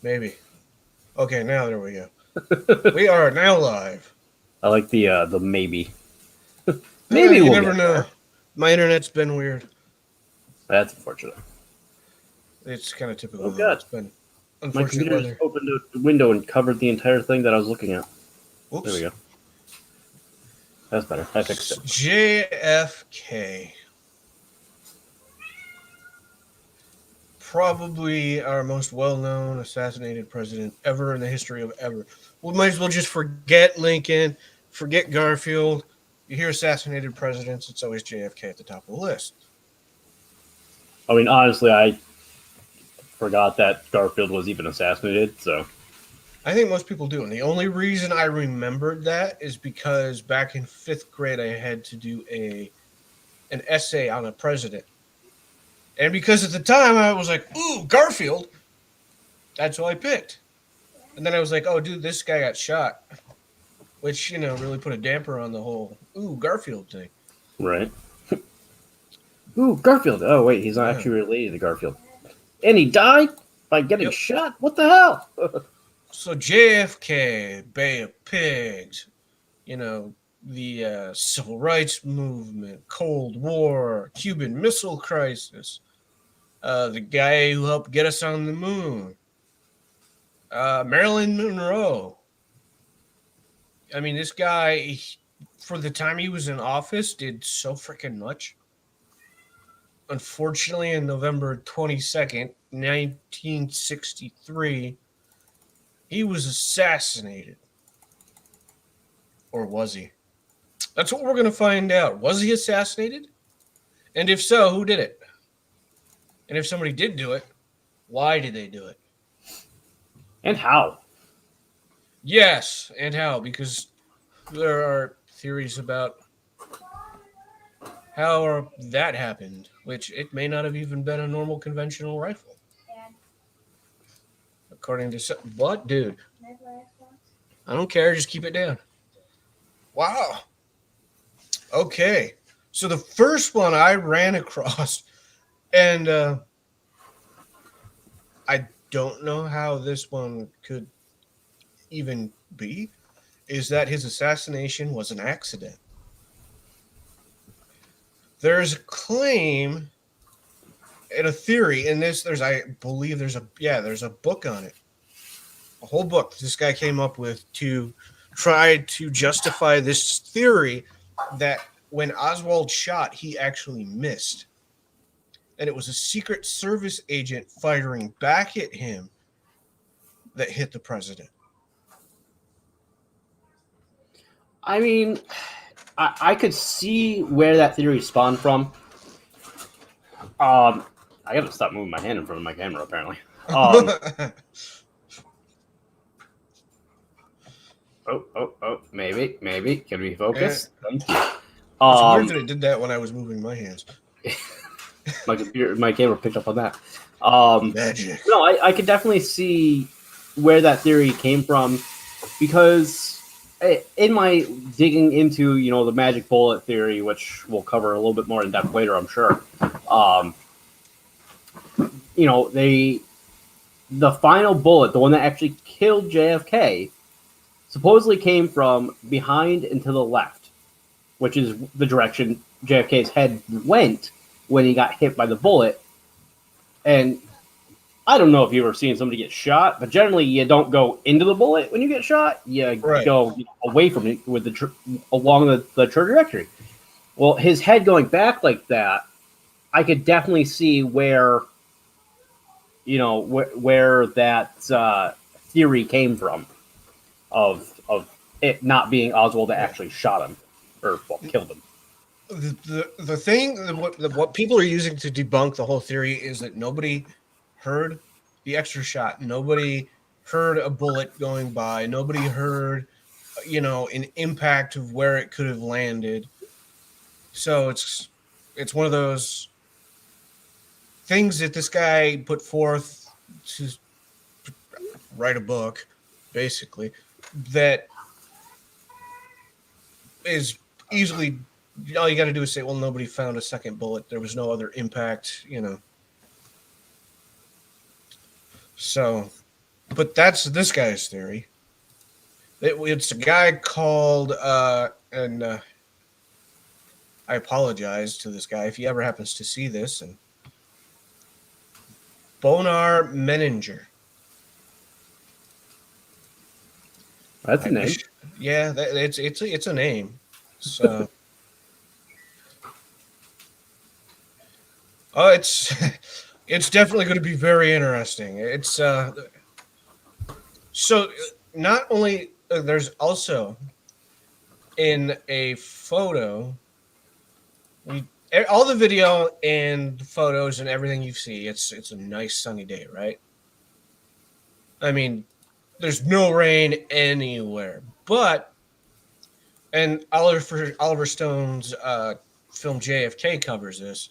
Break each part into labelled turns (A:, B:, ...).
A: Maybe. Okay, now there we go. We are now live.
B: I like the maybe. Maybe
A: You
B: we'll
A: never
B: get
A: know.
B: there.
A: My internet's been weird.
B: That's unfortunate.
A: It's kind of
B: Oh
A: typical though.
B: god,
A: It's been
B: my
A: unfortunate
B: computer just
A: weather.
B: opened a window and covered the entire thing that I was looking at. There we
A: Whoops.
B: go. That's better. I fixed it.
A: JFK. Probably our most well-known assassinated president ever in the history of ever. We might as well just forget Lincoln, forget Garfield. You hear assassinated presidents, it's always JFK at the top of the list.
B: I mean, honestly, I forgot that Garfield was even assassinated. So,
A: I think most people do. And the only reason I remembered that is because back in fifth grade, I had to do an essay on a president. And because at the time I was like, ooh, Garfield, that's who I picked. And then I was like, oh, dude, this guy got shot, which, really put a damper on the whole, ooh, Garfield thing.
B: right. Ooh, Garfield. Oh wait, he's not
A: Yeah.
B: actually related to Garfield. And he died by getting
A: Yep.
B: shot. What the hell?
A: So JFK, Bay of Pigs, the civil rights movement, Cold War, Cuban Missile Crisis, the guy who helped get us on the moon, Marilyn Monroe. I mean, this guy, for the time he was in office, did so freaking much. Unfortunately, in November 22nd, 1963, he was assassinated. Or was he? That's what we're going to find out. Was he assassinated? And if so, who did it? And if somebody did do it, why did they do it?
B: And how?
A: Yes, and how? Because there are theories about how that happened, which it may not have even been a normal conventional rifle. According to some. What, dude? I don't care. Just keep it down. Wow. Okay. So the first one I ran across, and I don't know how this one could even be, is that his assassination was an accident. There's a claim and a theory in this. I believe there's a book on it, a whole book this guy came up with to try to justify this theory that when Oswald shot, he actually missed, and it was a Secret Service agent firing back at him that hit the president.
B: I mean, I could see where that theory spawned from. Um, I gotta stop moving my hand in front of my camera. Apparently. Um, oh, maybe. Can we
A: And
B: focus? Thank you.
A: it's weird
B: Um,
A: that it did that when I was moving my hands.
B: my camera picked up on that. Um,
A: Magic.
B: no, I could definitely see where that theory came from because in my digging into the magic bullet theory, which we'll cover a little bit more in depth later, I'm sure. Um, the final bullet, the one that actually killed JFK, supposedly came from behind and to the left, which is the direction JFK's head went when he got hit by the bullet. And I don't know if you've ever seen somebody get shot, but generally you don't go into the bullet when you get shot. You
A: Right.
B: go away from it with along the trajectory. Well, his head going back like that, I could definitely see where where that theory came from of it not being Oswald that
A: Yeah.
B: actually shot him or killed him.
A: The thing what people are using to debunk the whole theory is that nobody heard the extra shot. Nobody heard a bullet going by. Nobody heard an impact of where it could have landed. So it's one of those things that this guy put forth to write a book, basically, that is easily all you got to do is say, well, nobody found a second bullet. There was no other impact. So But that's this guy's theory. It's a guy called, and I apologize to this guy if he ever happens to see this, and Bonar Menninger.
B: That's a
A: I
B: name.
A: wish, yeah, it's a name. So, oh, it's it's definitely going to be very interesting. It's so not only there's also in a photo, all the video and the photos and everything you see. It's a nice sunny day, right? I mean, there's no rain anywhere, but and Oliver Stone's film JFK covers this,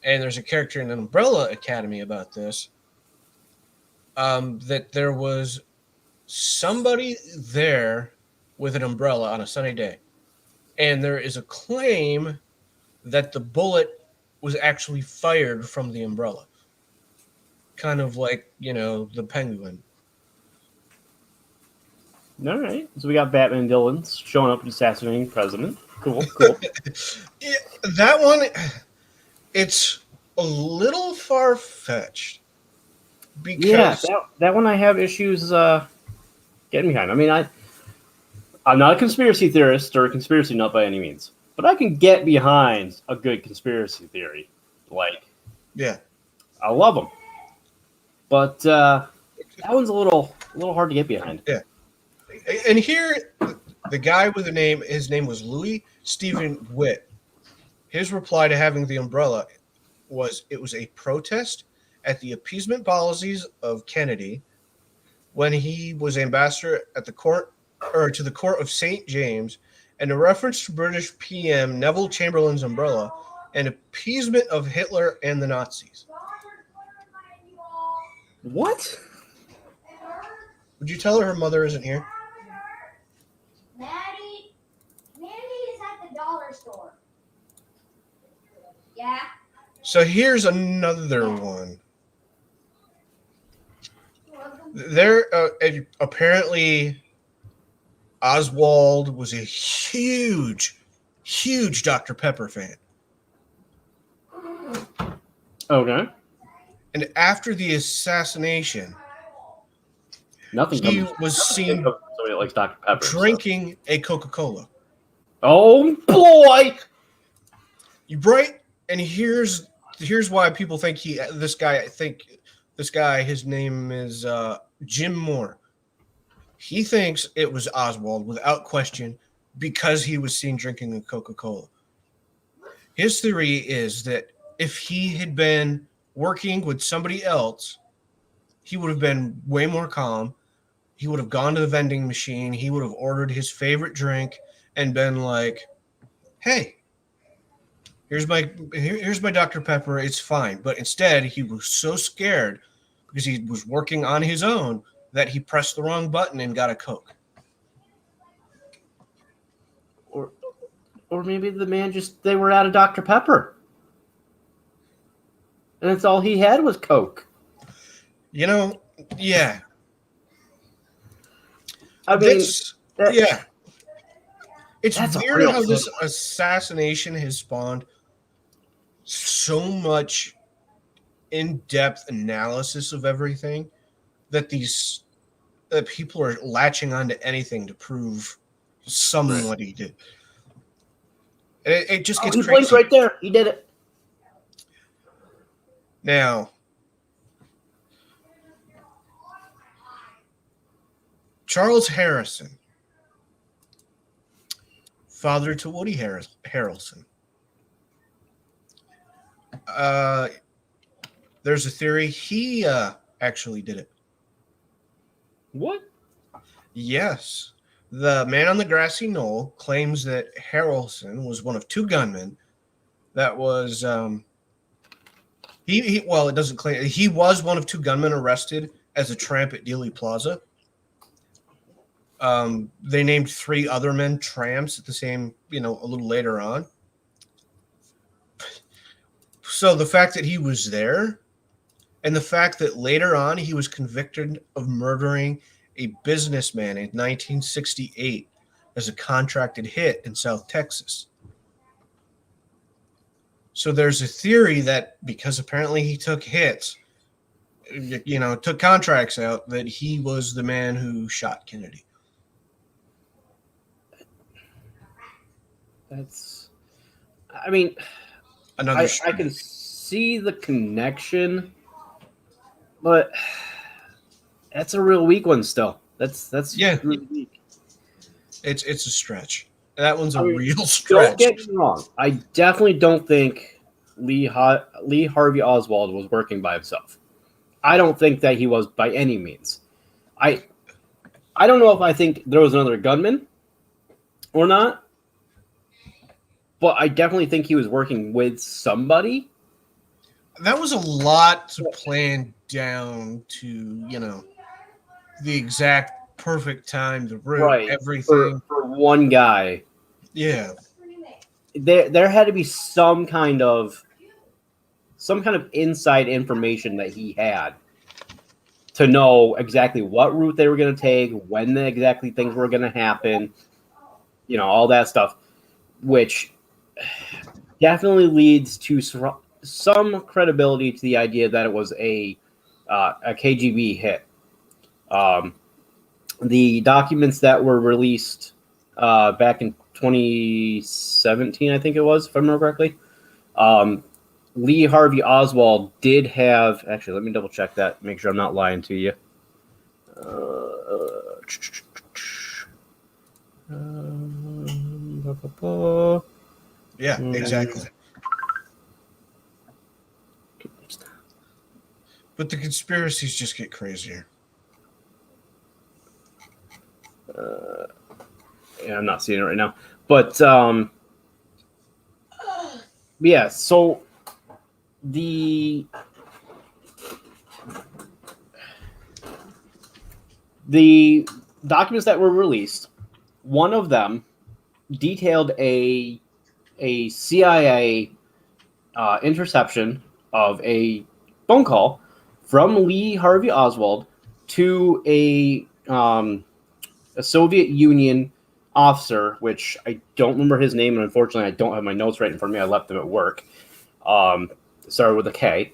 A: and there's a character in Umbrella Academy about this. That there was somebody there with an umbrella on a sunny day, and there is a claim that the bullet was actually fired from the umbrella, kind of like the Penguin.
B: All right. So we got Batman villains showing up and assassinating the president. Cool, cool.
A: Yeah, that one, it's a little far fetched
B: Yeah,
A: because
B: that one I have issues getting behind. I mean, I'm not a conspiracy theorist or a conspiracy nut by any means, but I can get behind a good conspiracy theory. Like,
A: yeah,
B: I love them, but that one's a little hard to get behind.
A: yeah. And here, the guy with the name, his name was Louis Stephen Witt. His reply to having the umbrella was it was a protest at the appeasement policies of Kennedy when he was ambassador at the court or to the court of St. James, and a reference to British PM Neville Chamberlain's umbrella and appeasement of Hitler and the Nazis.
B: What?
A: Would you tell her mother isn't here?
C: Maddie is at the dollar store. Yeah.
A: So here's another one. There, apparently, Oswald was a huge Dr. Pepper fan.
B: Okay.
A: And after the assassination,
B: Nothing
A: he
B: comes.
A: was seen
B: Somebody that likes Dr. Pepper.
A: drinking a Coca-Cola.
B: Oh boy!
A: You right? And here's why people think this guy, his name is Jim Moore. He thinks it was Oswald without question because he was seen drinking a Coca-Cola. His theory is that if he had been working with somebody else, he would have been way more calm. He would have gone to the vending machine. He would have ordered his favorite drink and been like, "Hey, here's my Dr. Pepper. It's fine." But instead, he was so scared because he was working on his own that he pressed the wrong button and got a Coke.
B: Or maybe the man they were out of Dr. Pepper. And that's all he had was Coke.
A: Yeah.
B: I mean,
A: yeah. It's weird how
B: thing.
A: this assassination has spawned so much in-depth analysis of everything that people are latching onto anything to prove what he did. And it just gets
B: he
A: crazy.
B: blinked right there. He did it.
A: Now, Charles Harrison, father to Woody Harrelson. There's a theory he actually did it.
B: What?
A: Yes. The man on the grassy knoll claims that Harrelson was one of two gunmen that was it doesn't claim he was one of two gunmen arrested as a tramp at Dealey Plaza. They named three other men tramps at the same, a little later on. So the fact that he was there And the fact that later on he was convicted of murdering a businessman in 1968 as a contracted hit in South Texas. So there's a theory that because apparently he took hits, took contracts out, that he was the man who shot Kennedy.
B: I mean,
A: Another
B: I can see the connection, but that's a real weak one still. That's really weak.
A: It's a stretch. That one's a
B: I mean,
A: real stretch.
B: Don't get me wrong. I definitely don't think Lee Harvey Oswald was working by himself. I don't think that he was by any means. I don't know if I think there was another gunman or not, but I definitely think he was working with somebody.
A: That was a lot to plan down to, the exact perfect time, the route, everything.
B: For one guy.
A: Yeah.
B: There had to be some kind of inside information that he had to know exactly what route they were going to take, when exactly things were going to happen, all that stuff, which definitely leads to some credibility to the idea that it was a KGB hit. The documents that were released back in 2017, I think it was, if I remember correctly, Lee Harvey Oswald did have... Actually, let me double check that, make sure I'm not lying to you.
A: Yeah, exactly. But the conspiracies just get crazier.
B: Yeah, I'm not seeing it right now. But, yeah, so the documents that were released, one of them detailed a CIA interception of a phone call from Lee Harvey Oswald to a Soviet Union officer, which I don't remember his name, and unfortunately I don't have my notes right in front of me. I left them at work. Started with a K.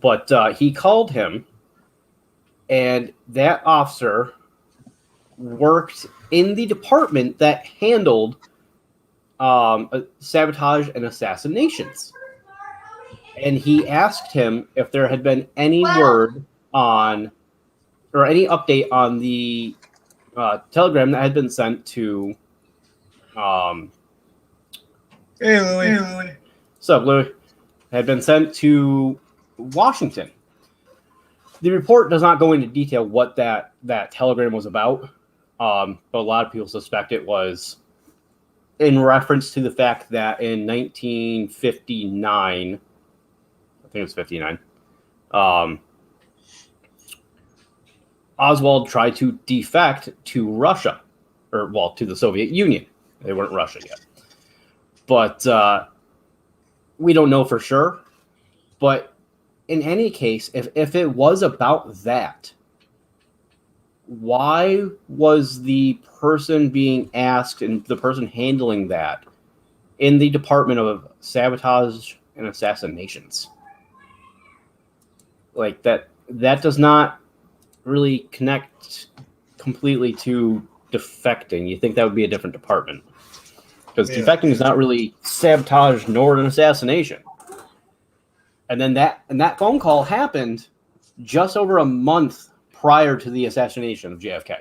B: But he called him, and that officer worked in the department that handled sabotage and assassinations. And he asked him if there had been any word on, or any update on the telegram that had been sent to...
A: Hey, Louie.
B: What's up, Louie? Had been sent to Washington. The report does not go into detail what that telegram was about, but a lot of people suspect it was in reference to the fact that in 1959, I think it was 59, Oswald tried to defect to Russia, to the Soviet Union. They weren't Russia yet. But we don't know for sure. But in any case, if it was about that, why was the person being asked and the person handling that in the Department of Sabotage and Assassinations? Like, that does not really connect completely to defecting. You think that would be a different department. Because defecting is not really sabotage nor an assassination. And then that phone call happened just over a month prior to the assassination of JFK.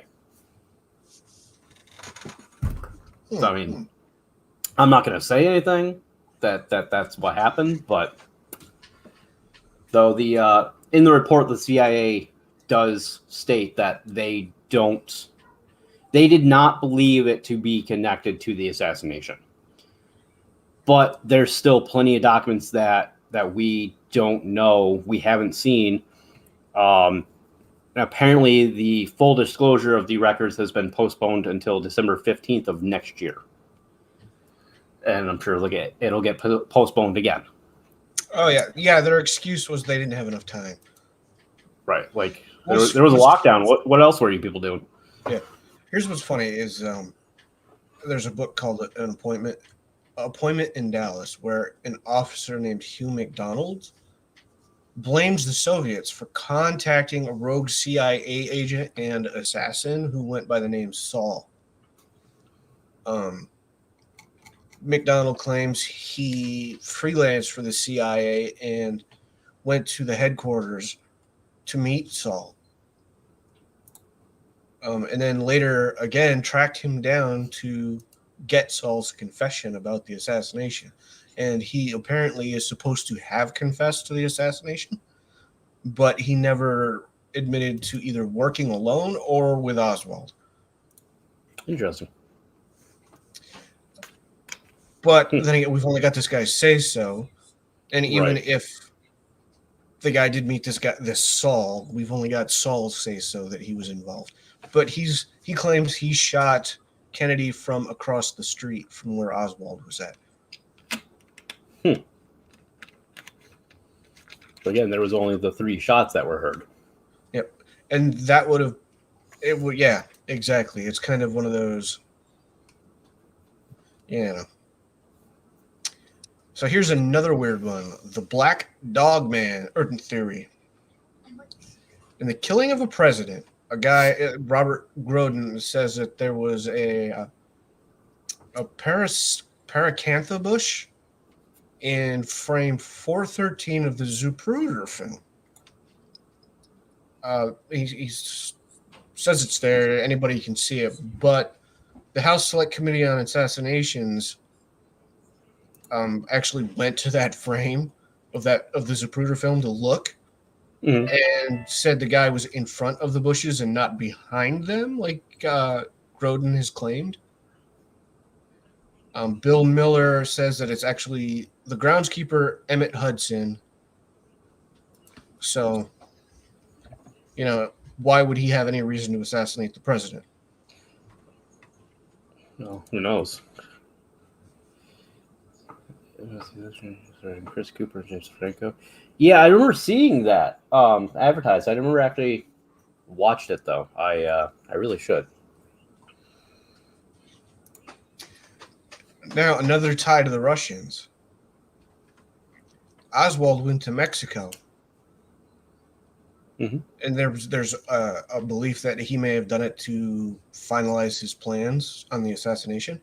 B: So, I mean, I'm not going to say anything that's what happened, but though in the report, the CIA does state that they did not believe it to be connected to the assassination. But there's still plenty of documents that we don't know, we haven't seen. Apparently, the full disclosure of the records has been postponed until December 15th of next year. And I'm sure it'll get postponed again.
A: Oh yeah. Their excuse was they didn't have enough time.
B: Right. Like
A: Well,
B: there was a lockdown. What else were you people doing?
A: Yeah. Here's what's funny is there's a book called An Appointment in Dallas, where an officer named Hugh McDonald blames the Soviets for contacting a rogue CIA agent and assassin who went by the name Saul. McDonald claims he freelanced for the CIA and went to the headquarters to meet Saul. And then later again tracked him down to get Saul's confession about the assassination. And he apparently is supposed to have confessed to the assassination, but he never admitted to either working alone or with Oswald.
B: Interesting.
A: But then again, we've only got this guy say so. And even
B: Right.
A: if the guy did meet this Saul, we've only got Saul's say so that he was involved. But he claims he shot Kennedy from across the street from where Oswald was at.
B: So again, there was only the 3 shots that were heard.
A: Yep. And that would yeah, exactly. It's kind of one of those, So here's another weird one. The Black Dog Man theory. In the killing of a president, a guy, Robert Groden, says that there was a paracantha bush in frame 413 of the Zapruder film. He says it's there. Anybody can see it. But the House Select Committee on Assassinations actually went to that frame of the Zapruder film to look, and said the guy was in front of the bushes and not behind them, like Groden has claimed. Bill Miller says that it's actually the groundskeeper, Emmett Hudson. So, why would he have any reason to assassinate the president?
B: Well, who knows? Chris Cooper, James Franco. Yeah, I remember seeing that advertised. I never actually watched it though. I really should.
A: Now, another tie to the Russians. Oswald went to Mexico.
B: Mm-hmm.
A: And there's a belief that he may have done it to finalize his plans on the assassination.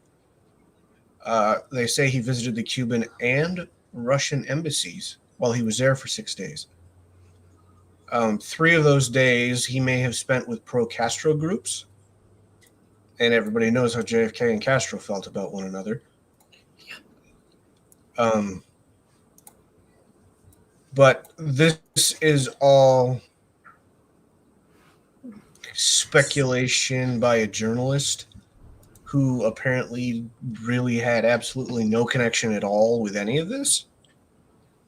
A: They say he visited the Cuban and Russian embassies while he was there for 6 days. 3 of those days he may have spent with pro-Castro groups. And everybody knows how JFK and Castro felt about one another. But this is all speculation by a journalist who apparently really had absolutely no connection at all with any of this.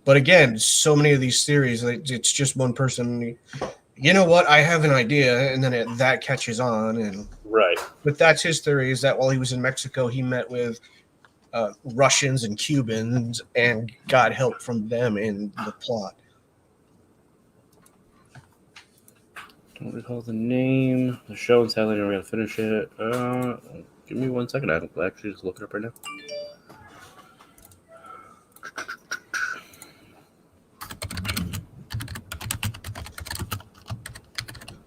A: But again, so many of these theories, it's just one person, you know what, I have an idea, and then that catches on. And
B: right.
A: But that's his theory, is that while he was in Mexico, he met with Russians and Cubans and got help from them in the plot.
B: Don't recall the name. The show and sadly never got to finish it. Give me 1 second. I'm actually just looking it up right now.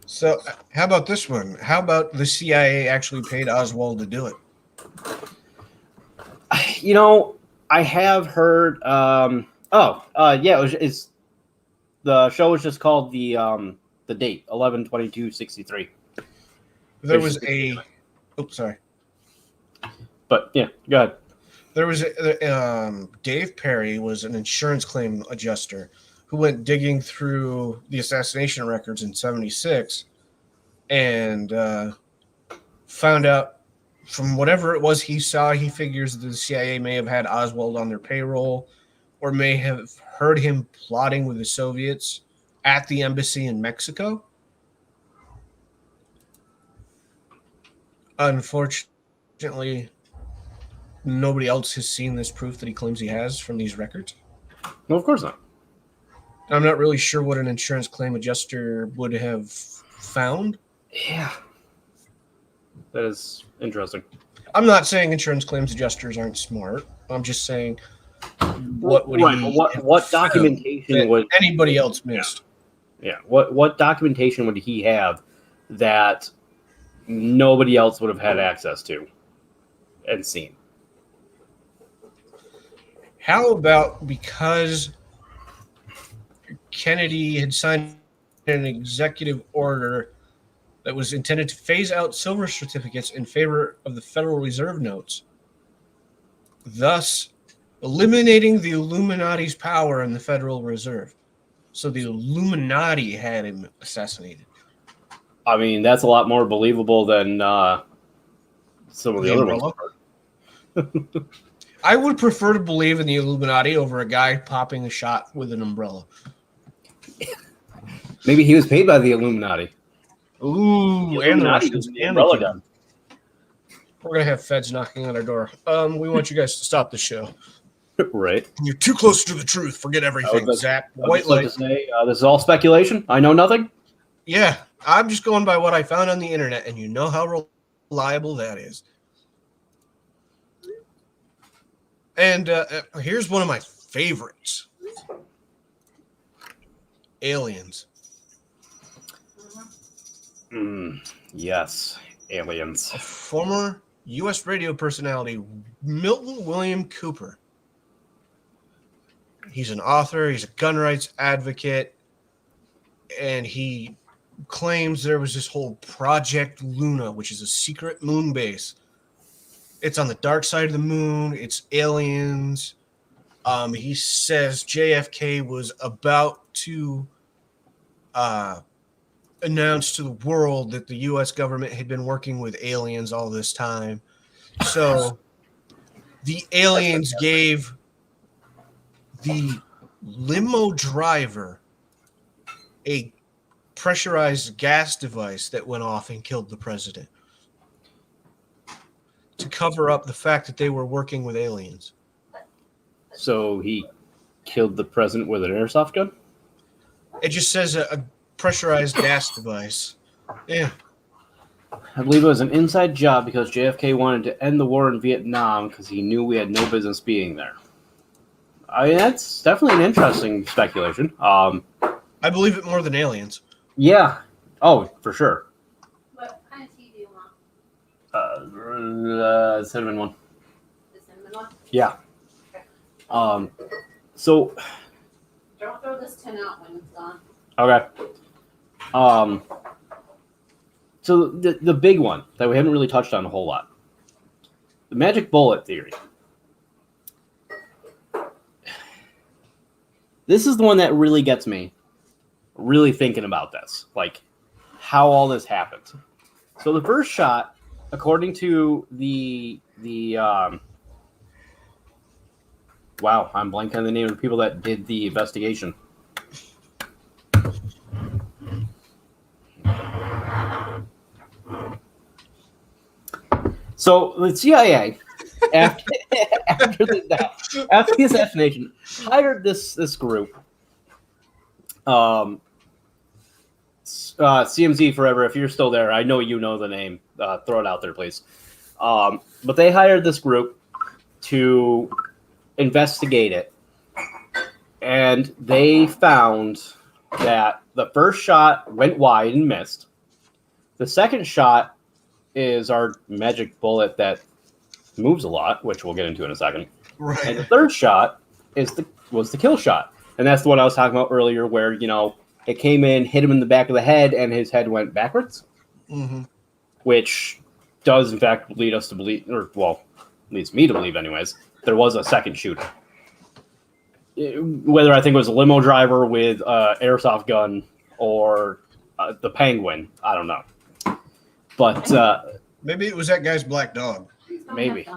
A: So, how about this one? How about the CIA actually paid Oswald to do it?
B: I have heard. Yeah, it's the show was just called the date 11/22/63.
A: There was a. Oops, sorry.
B: But yeah, go ahead.
A: There was Dave Perry was an insurance claim adjuster who went digging through the assassination records in '76 and found out from whatever it was he saw, he figures the CIA may have had Oswald on their payroll or may have heard him plotting with the Soviets at the embassy in Mexico. Unfortunately, nobody else has seen this proof that he claims he has from these records.
B: No, of course not.
A: I'm not really sure what an insurance claim adjuster would have found.
B: Yeah. That is interesting.
A: I'm not saying insurance claims adjusters aren't smart. I'm just saying what would
B: Right,
A: he
B: but what
A: found
B: documentation
A: that
B: would
A: anybody else missed?
B: Yeah. What documentation would he have that nobody else would have had access to and seen?
A: How about because Kennedy had signed an executive order that was intended to phase out silver certificates in favor of the Federal Reserve notes, thus eliminating the Illuminati's power in the Federal Reserve. So the Illuminati had him assassinated.
B: I mean, that's a lot more believable than some of the other ones.
A: Umbrella? I would prefer to believe in the Illuminati over a guy popping a shot with an umbrella.
B: Maybe he was paid by the Illuminati.
A: Ooh,
B: The
A: and the
B: Illuminati
A: Russians
B: was the
A: and the
B: umbrella
A: Cubans.
B: gun.
A: We're gonna have feds knocking on our door. We want you guys to stop the show.
B: Right.
A: You're too close to the truth. Forget everything, Zach.
B: I would
A: White
B: just like
A: light.
B: to say, this is all speculation. I know nothing.
A: Yeah, I'm just going by what I found on the internet, and you know how reliable that is. And here's one of my favorites: aliens.
B: Yes, aliens.
A: A former U.S. radio personality, Milton William Cooper. He's an author. He's a gun rights advocate, and he claims there was this whole Project Luna, which is a secret moon base. It's on the dark side of the moon. It's aliens. He says JFK was about to announce to the world that the U.S. government had been working with aliens all this time. So the aliens gave the limo driver a pressurized gas device that went off and killed the president to cover up the fact that they were working with aliens.
B: So he killed the president with an airsoft gun?
A: It just says a pressurized gas device. Yeah.
B: I believe it was an inside job because JFK wanted to end the war in Vietnam because he knew we had no business being there. I mean, that's definitely an interesting speculation.
A: I believe it more than aliens.
B: Yeah. Oh, for sure.
C: What kind of tea do you want?
B: Cinnamon one.
C: The cinnamon one?
B: Yeah. So
C: Don't throw this tin out when it's gone.
B: okay. So the big one that we haven't really touched on a whole lot, the magic bullet theory. This is the one that really gets me really thinking about this, like how all this happened. So the first shot, according to the wow, I'm blanking on the name of the people that did the investigation. So the CIA, after the assassination, hired this group, CMZ forever. If you're still there, I know you know the name. Throw it out there, please. But they hired this group to investigate it, and they found that the first shot went wide and missed. The second shot is our magic bullet that moves a lot, which we'll get into in a second.
A: Right.
B: And the third shot was the kill shot, and that's the one I was talking about earlier, where it came in, hit him in the back of the head, and his head went backwards, which does in fact lead us to believe, leads me to believe, anyways, there was a second shooter. Whether I think it was a limo driver with an airsoft gun or the penguin, I don't know. But
A: maybe it was that guy's black dog.
B: Maybe.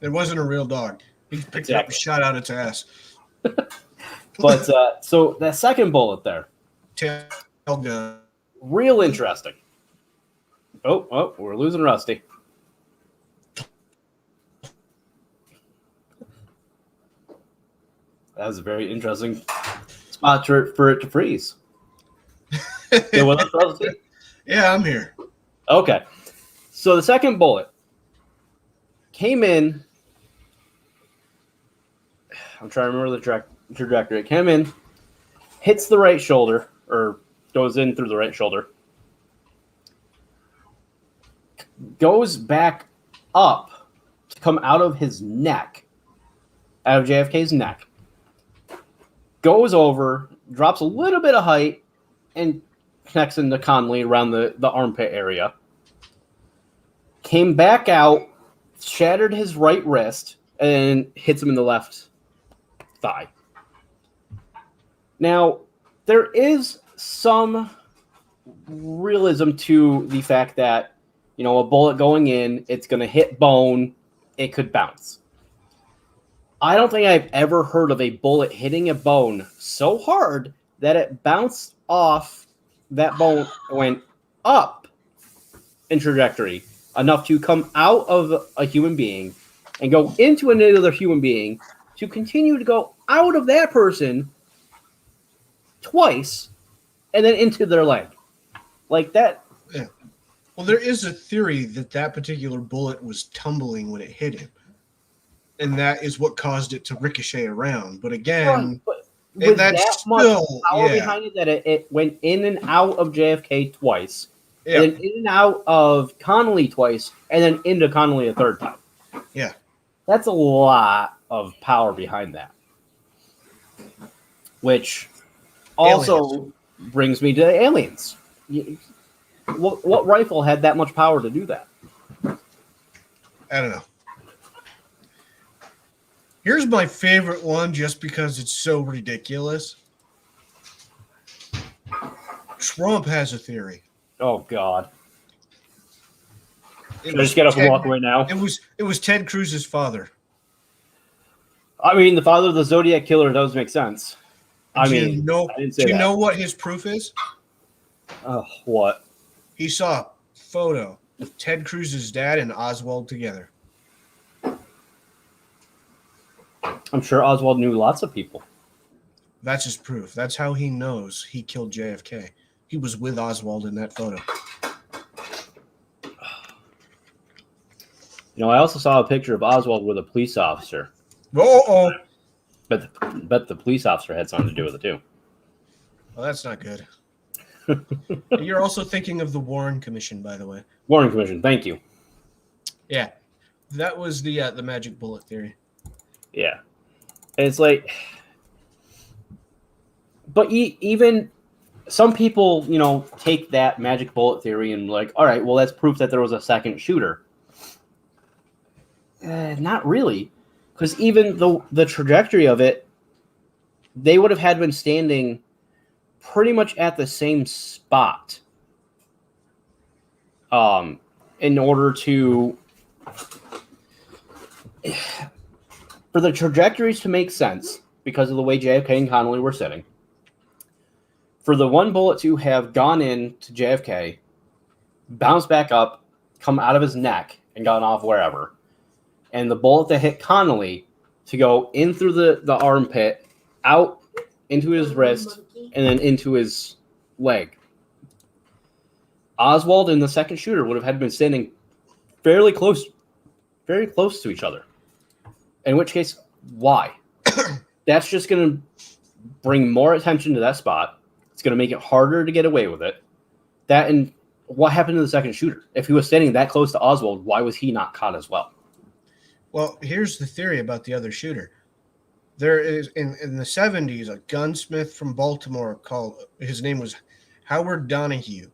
A: It wasn't a real dog. He picked it up and shot out its ass.
B: But so that second bullet there,
A: Tail gun.
B: real interesting. Oh, we're losing Rusty. That was a very interesting spot for it to freeze. Yeah, what else, Rusty?
A: Yeah, I'm here.
B: Okay. So the second bullet came in. I'm trying to remember the trajectory. It came in, hits the right shoulder, or goes in through the right shoulder, goes back up to come out of his neck, out of JFK's neck, goes over, drops a little bit of height, and connects into Connolly around the armpit area. Came back out, shattered his right wrist, and hits him in the left thigh. Now, there is some realism to the fact that, you know, a bullet going in, it's going to hit bone, it could bounce. I don't think I've ever heard of a bullet hitting a bone so hard that it bounced off that bone and went up in trajectory enough to come out of a human being and go into another human being to continue to go out of that person twice and then into their leg. Like that.
A: Yeah. Well, there is a theory that particular bullet was tumbling when it hit him. And that is what caused it to ricochet around. But again,
B: But with
A: that's
B: that
A: still,
B: much power
A: yeah.
B: behind it that it went in and out of JFK twice,
A: Yeah.
B: and then in and out of Connolly twice, and then into Connolly a third time.
A: Yeah.
B: That's a lot of power behind that. Which also brings me to aliens. What rifle had that much power to do that?
A: I don't know. Here's my favorite one just because it's so ridiculous. Trump has a theory.
B: Oh, God. Should I just get up and walk away now?
A: It was Ted Cruz's father.
B: I mean, the father of the Zodiac Killer does make sense. I
A: Do
B: mean,
A: you know,
B: I didn't say
A: do you
B: that.
A: know what his proof is?
B: Oh, what?
A: He saw a photo of Ted Cruz's dad and Oswald together.
B: I'm sure Oswald knew lots of people.
A: That's his proof. That's how he knows he killed JFK. He was with Oswald in that photo.
B: You know, I also saw a picture of Oswald with a police officer.
A: Oh,
B: Bet the police officer had something to do with it, too.
A: well, that's not good. You're also thinking of the Warren Commission, by the way.
B: Warren Commission, thank you.
A: Yeah, that was the magic bullet theory.
B: Yeah. And it's like... But even some people, you know, take that magic bullet theory and like, all right, well, that's proof that there was a second shooter. Not really. Because even the trajectory of it, they would have had been standing pretty much at the same spot. In order to... For the trajectories to make sense, because of the way JFK and Connolly were sitting, for the one bullet to have gone in to JFK, bounced back up, come out of his neck, and gone off wherever, and the bullet that hit Connolly to go in through the armpit, out into his wrist, and then into his leg. Oswald and the second shooter would have had been standing very close to each other. In which case, why? That's just going to bring more attention to that spot. It's going to make it harder to get away with it. That and what happened to the second shooter? If he was standing that close to Oswald, why was he not caught as well?
A: Well, here's the theory about the other shooter. There is, in the 70s, a gunsmith from Baltimore his name was Howard Donahue,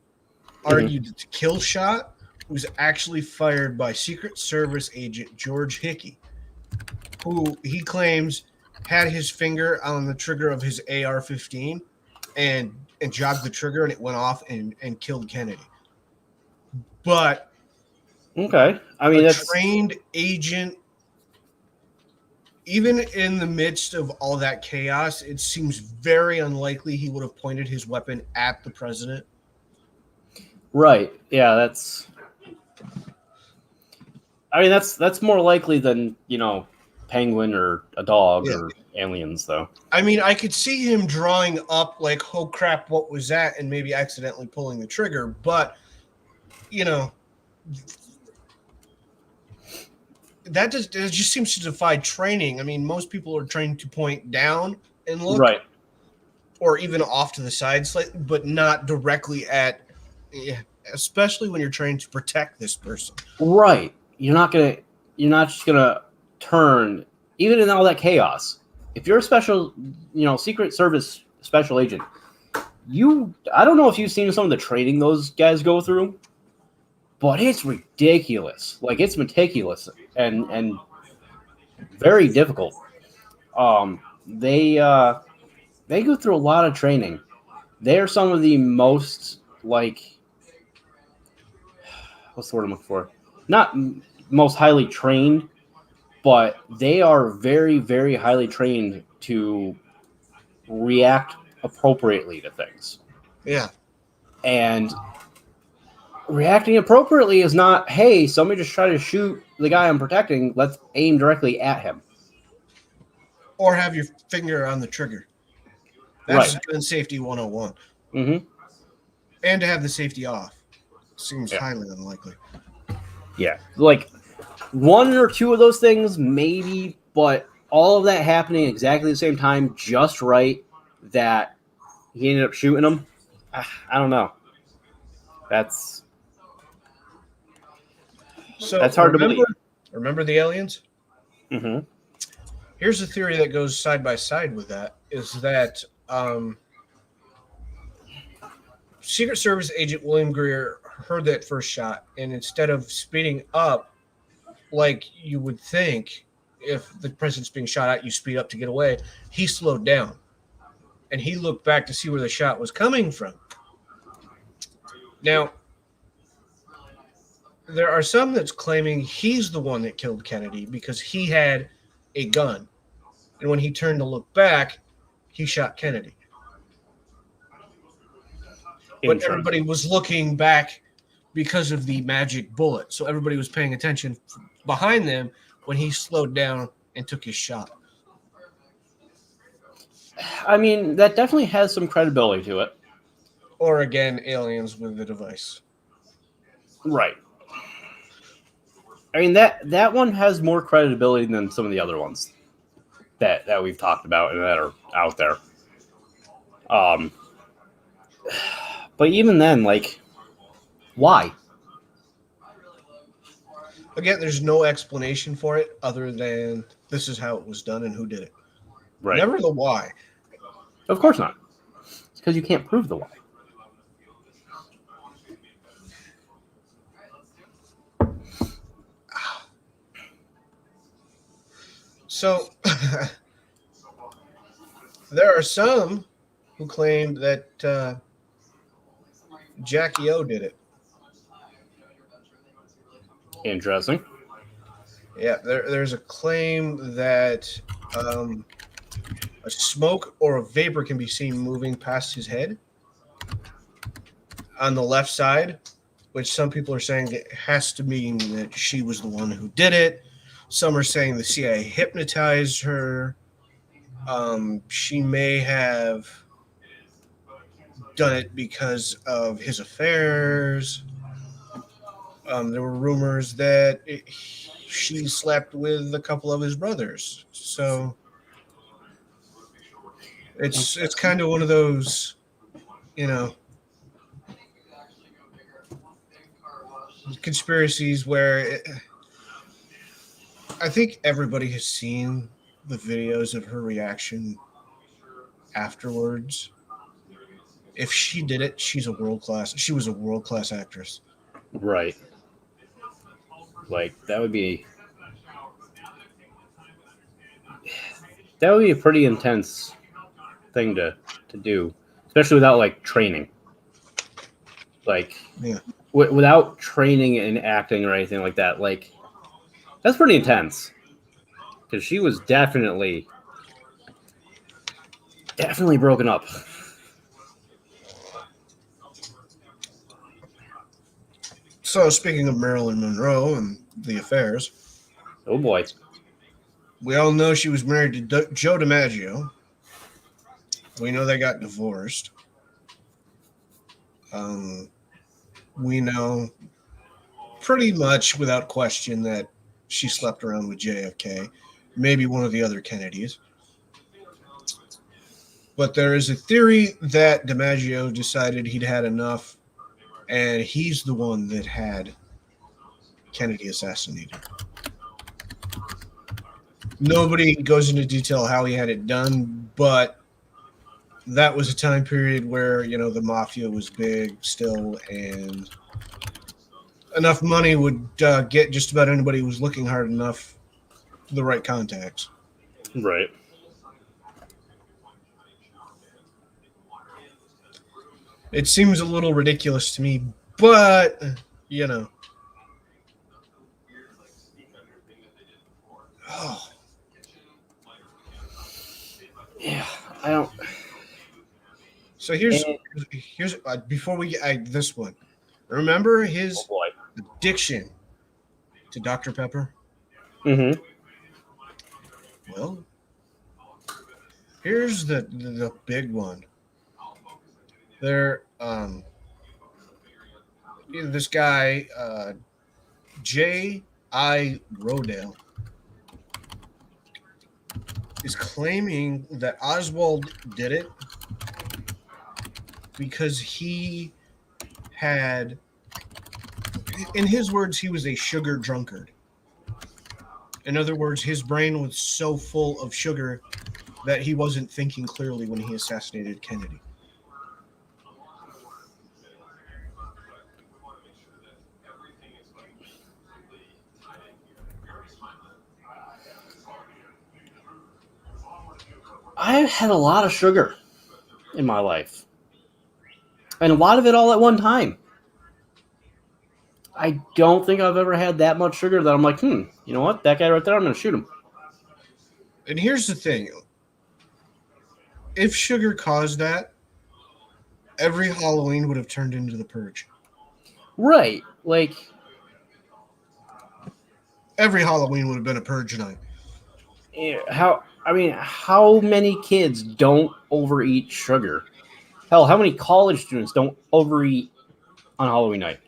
A: argued that the kill shot was actually fired by Secret Service agent George Hickey, who he claims had his finger on the trigger of his AR-15 and jogged the trigger, and it went off and killed Kennedy. But
B: okay, I mean, that's
A: trained agent, even in the midst of all that chaos, it seems very unlikely he would have pointed his weapon at the president.
B: right. Yeah, that's. I mean, that's more likely than, you know, penguin or a dog
A: Yeah.
B: or aliens, though.
A: I mean, I could see him drawing up like, oh crap, what was that? And maybe accidentally pulling the trigger. But, you know, that just seems to defy training. I mean, most people are trained to point down and look,
B: Right.
A: or even off to the side slightly, but not directly at, especially when you're trained to protect this person.
B: Right. You're not just gonna turn, even in all that chaos. If you're a special, Secret Service special agent, I don't know if you've seen some of the training those guys go through, but it's ridiculous. Like, it's meticulous and very difficult. They go through a lot of training. They are some of the most, like, what's the word I'm looking for? Not most highly trained, but they are very, very highly trained to react appropriately to things.
A: Yeah.
B: And reacting appropriately is not, hey, somebody just tried to shoot the guy I'm protecting, let's aim directly at him.
A: Or have your finger on the trigger. That's gun safety 101.
B: Mm-hmm.
A: And to have the safety off seems highly unlikely.
B: Yeah. Like, one or two of those things, maybe, but all of that happening exactly the same time, just right, that he ended up shooting him, I don't know. That's hard to believe.
A: Remember the aliens?
B: Mm-hmm.
A: Here's a theory that goes side by side with that, is that Secret Service agent William Greer heard that first shot, and instead of speeding up like you would think if the president's being shot at, you speed up to get away, he slowed down. And he looked back to see where the shot was coming from. Now, there are some that's claiming he's the one that killed Kennedy because he had a gun. And when he turned to look back, he shot Kennedy. But everybody was looking back because of the magic bullet. So everybody was paying attention behind them when he slowed down and took his shot.
B: I mean, that definitely has some credibility to it.
A: Or again, aliens with the device.
B: Right. I mean, that one has more credibility than some of the other ones that we've talked about and that are out there. But even then, like, why?
A: Again, there's no explanation for it other than this is how it was done and who did it.
B: Right.
A: Never the why.
B: Of course not. It's because you can't prove the why.
A: So there are some who claim that Jackie O did it.
B: Interesting.
A: Yeah, there's a claim that a smoke or a vapor can be seen moving past his head on the left side, which some people are saying it has to mean that she was the one who did it. Some are saying the CIA hypnotized her. She may have done it because of his affairs. There were rumors that she slept with a couple of his brothers. So it's kind of one of those, conspiracies where I think everybody has seen the videos of her reaction afterwards. If she did it, she was a world-class actress.
B: Right. Like, that would be a pretty intense thing to do, especially without, like, training. Like,
A: Yeah.
B: Without training and acting or anything like that, like, that's pretty intense. Because she was definitely broken up.
A: So speaking of Marilyn Monroe and the affairs,
B: Oh boy.
A: We all know she was married to Joe DiMaggio. We know they got divorced. We know pretty much without question that she slept around with JFK, maybe one of the other Kennedys. But there is a theory that DiMaggio decided he'd had enough, and he's the one that had Kennedy assassinated. Nobody goes into detail how he had it done, but that was a time period where, the mafia was big still, and enough money would get just about anybody who was looking hard enough the right contacts.
B: Right.
A: It seems a little ridiculous to me, but, Oh.
B: Yeah, I don't.
A: So here's before we get this one. Remember his addiction to Dr. Pepper?
B: Mm-hmm.
A: Well, here's the big one. There, this guy, J.I. Rodale, is claiming that Oswald did it because he had, in his words, he was a sugar drunkard. In other words, his brain was so full of sugar that he wasn't thinking clearly when he assassinated Kennedy.
B: I've had a lot of sugar in my life, and a lot of it all at one time. I don't think I've ever had that much sugar that I'm like, you know what? That guy right there, I'm going to shoot him.
A: And here's the thing. If sugar caused that, every Halloween would have turned into the Purge.
B: Right. Like,
A: every Halloween would have been a Purge night.
B: How many kids don't overeat sugar? Hell, how many college students don't overeat on Halloween night?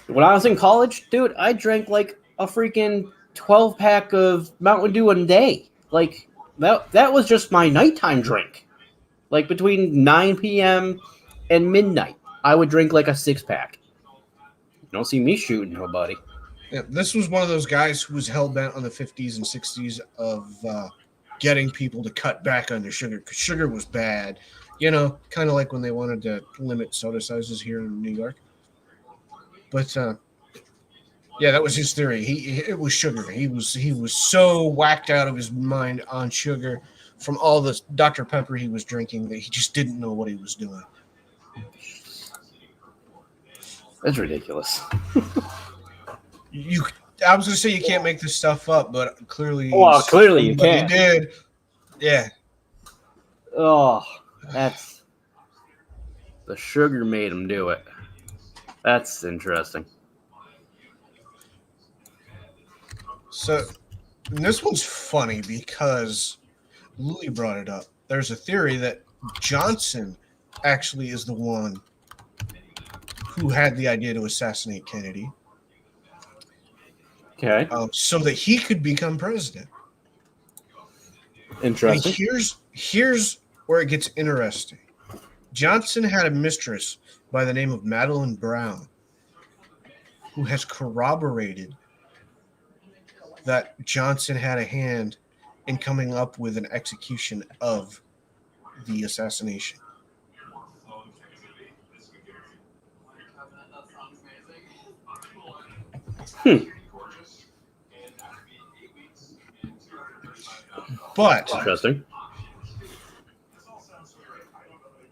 B: When I was in college, dude, I drank like a freaking 12-pack of Mountain Dew a day. Like, that was just my nighttime drink. Like, between 9 p.m. and midnight, I would drink like a 6-pack. You don't see me shooting nobody.
A: Yeah, this was one of those guys who was hell-bent on the 50s and 60s of getting people to cut back on their sugar, because sugar was bad. Kind of like when they wanted to limit soda sizes here in New York. But yeah, that was his theory. It was sugar. He was so whacked out of his mind on sugar from all the Dr. Pepper he was drinking that he just didn't know what he was doing.
B: That's ridiculous.
A: I was gonna say you can't make this stuff up, but clearly,
B: clearly you can't.
A: You did. Yeah.
B: Oh, that's the sugar made him do it. That's interesting.
A: So, this one's funny because Louis brought it up. There's a theory that Johnson actually is the one who had the idea to assassinate Kennedy.
B: Okay.
A: So that he could become president.
B: Interesting.
A: And here's where it gets interesting. Johnson had a mistress by the name of Madeline Brown who has corroborated that Johnson had a hand in coming up with an execution of the assassination. But
B: interesting.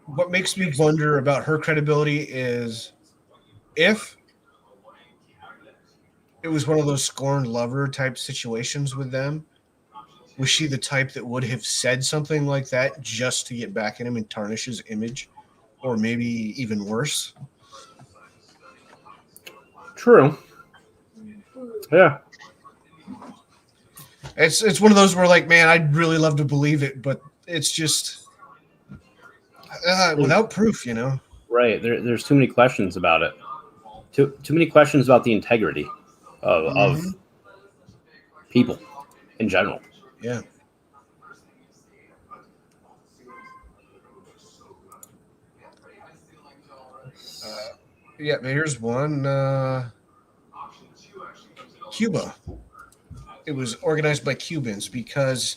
A: What makes me wonder about her credibility is if it was one of those scorned lover type situations with them, was she the type that would have said something like that just to get back at him and tarnish his image? Or maybe even worse?
B: True. Yeah.
A: It's one of those where like, man, I'd really love to believe it, but it's just without proof, you know.
B: Right. There's too many questions about it. Too many questions about the integrity of
A: Mhm.
B: people in general.
A: Yeah. Yeah, here's one. Cuba. It was organized by Cubans because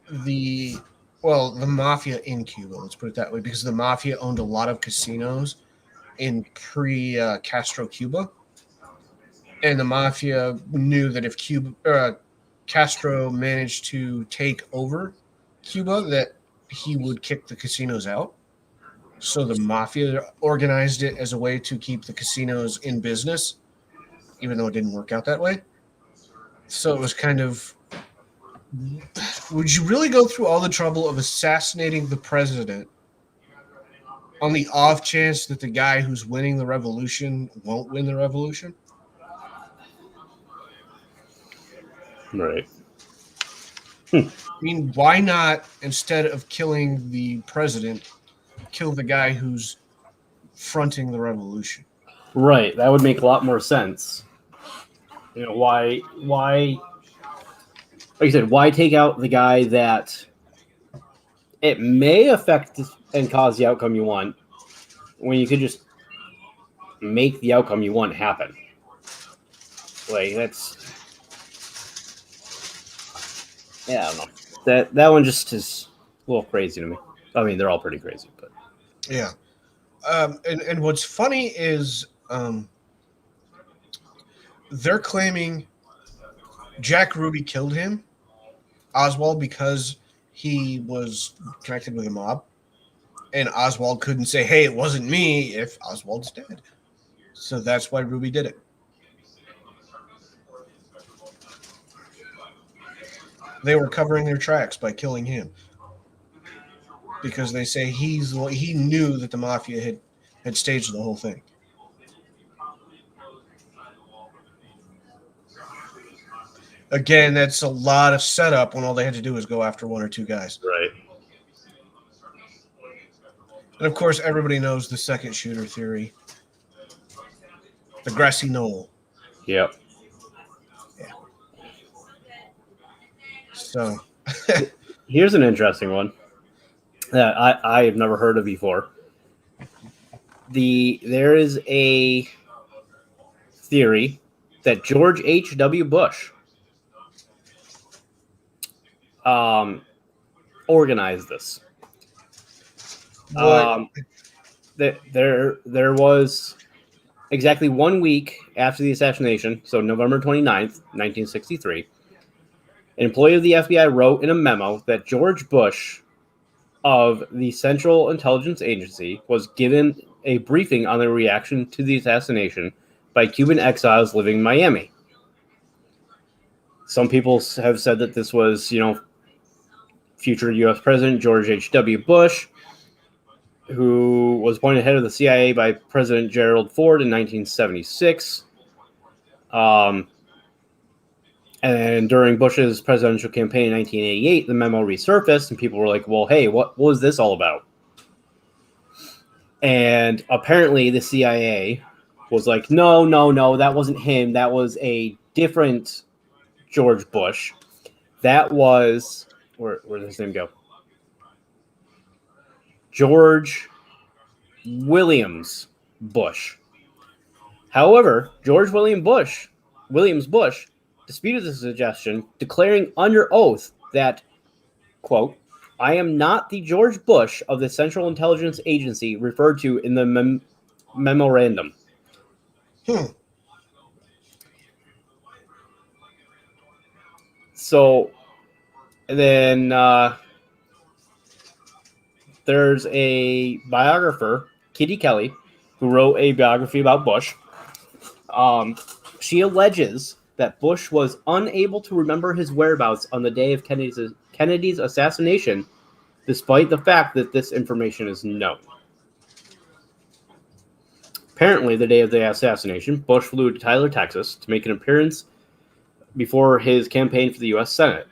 A: the the mafia in Cuba, let's put it that way, because the mafia owned a lot of casinos in pre Castro Cuba, and the mafia knew that if Castro managed to take over Cuba, that he would kick the casinos out. So the mafia organized it as a way to keep the casinos in business, even though it didn't work out that way. So it was kind of, would you really go through all the trouble of assassinating the president on the off chance that the guy who's winning the revolution won't win the revolution?
B: Right.
A: I mean, why not, instead of killing the president, kill the guy who's fronting the revolution?
B: Right. That would make a lot more sense. You know, why like I said, why take out the guy that it may affect and cause the outcome you want when you could just make the outcome you want happen? Like that's yeah, I don't know. That one just is a little crazy to me. I mean, they're all pretty crazy, but
A: Yeah. And what's funny is they're claiming Jack Ruby killed him, Oswald, because he was connected with a mob. And Oswald couldn't say, hey, it wasn't me if Oswald's dead. So that's why Ruby did it. They were covering their tracks by killing him because they say he knew that the mafia had staged the whole thing. Again, that's a lot of setup when all they had to do was go after one or two guys.
B: right.
A: And of course, everybody knows the second shooter theory, the grassy knoll.
B: Yep.
A: So,
B: Here's an interesting one that I have never heard of before. There is a theory that George H.W. Bush organized this.
A: what?
B: There was exactly 1 week after the assassination, so November 29th, 1963, an employee of the FBI wrote in a memo that George Bush of the Central Intelligence Agency was given a briefing on the reaction to the assassination by Cuban exiles living in Miami. Some people have said that this was, future U.S. President George H.W. Bush, who was appointed head of the CIA by President Gerald Ford in 1976. And during Bush's presidential campaign in 1988, the memo resurfaced, and people were like, well, hey, what was this all about? And apparently the CIA was like, no, that wasn't him. That was a different George Bush. That was, where did his name go? George Williams Bush. However, George Williams Bush, disputed the suggestion, declaring under oath that, quote, I am not the George Bush of the Central Intelligence Agency referred to in the memorandum. So, and then there's a biographer, Kitty Kelly, who wrote a biography about Bush. She alleges that Bush was unable to remember his whereabouts on the day of Kennedy's assassination, despite the fact that this information is known. Apparently, the day of the assassination, Bush flew to Tyler, Texas, to make an appearance before his campaign for the U.S. Senate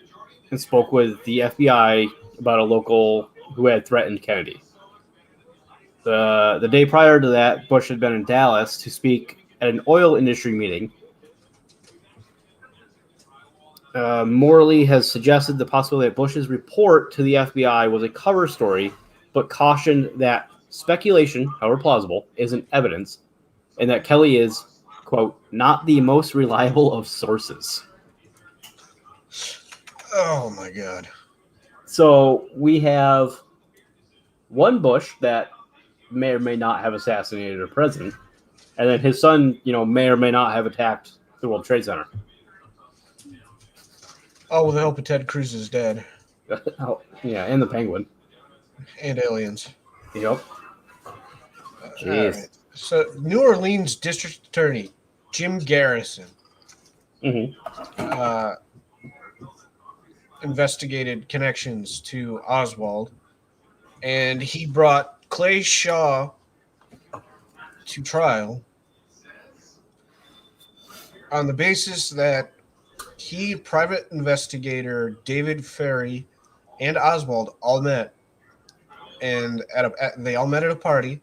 B: and spoke with the FBI about a local who had threatened Kennedy. The day prior to that, Bush had been in Dallas to speak at an oil industry meeting. Morley has suggested the possibility that Bush's report to the FBI was a cover story, but cautioned that speculation, however plausible, isn't evidence, and that Kelly is, quote, not the most reliable of sources.
A: Oh my God.
B: So we have one Bush that may or may not have assassinated a president, and then his son, may or may not have attacked the World Trade Center.
A: Oh, with the help of Ted Cruz's dad
B: Oh, yeah, and the Penguin.
A: and aliens.
B: Yep. Jeez.
A: All right. So, New Orleans District Attorney Jim Garrison investigated connections to Oswald, and he brought Clay Shaw to trial on the basis that private investigator David Ferry, and Oswald all met, and they all met at a party.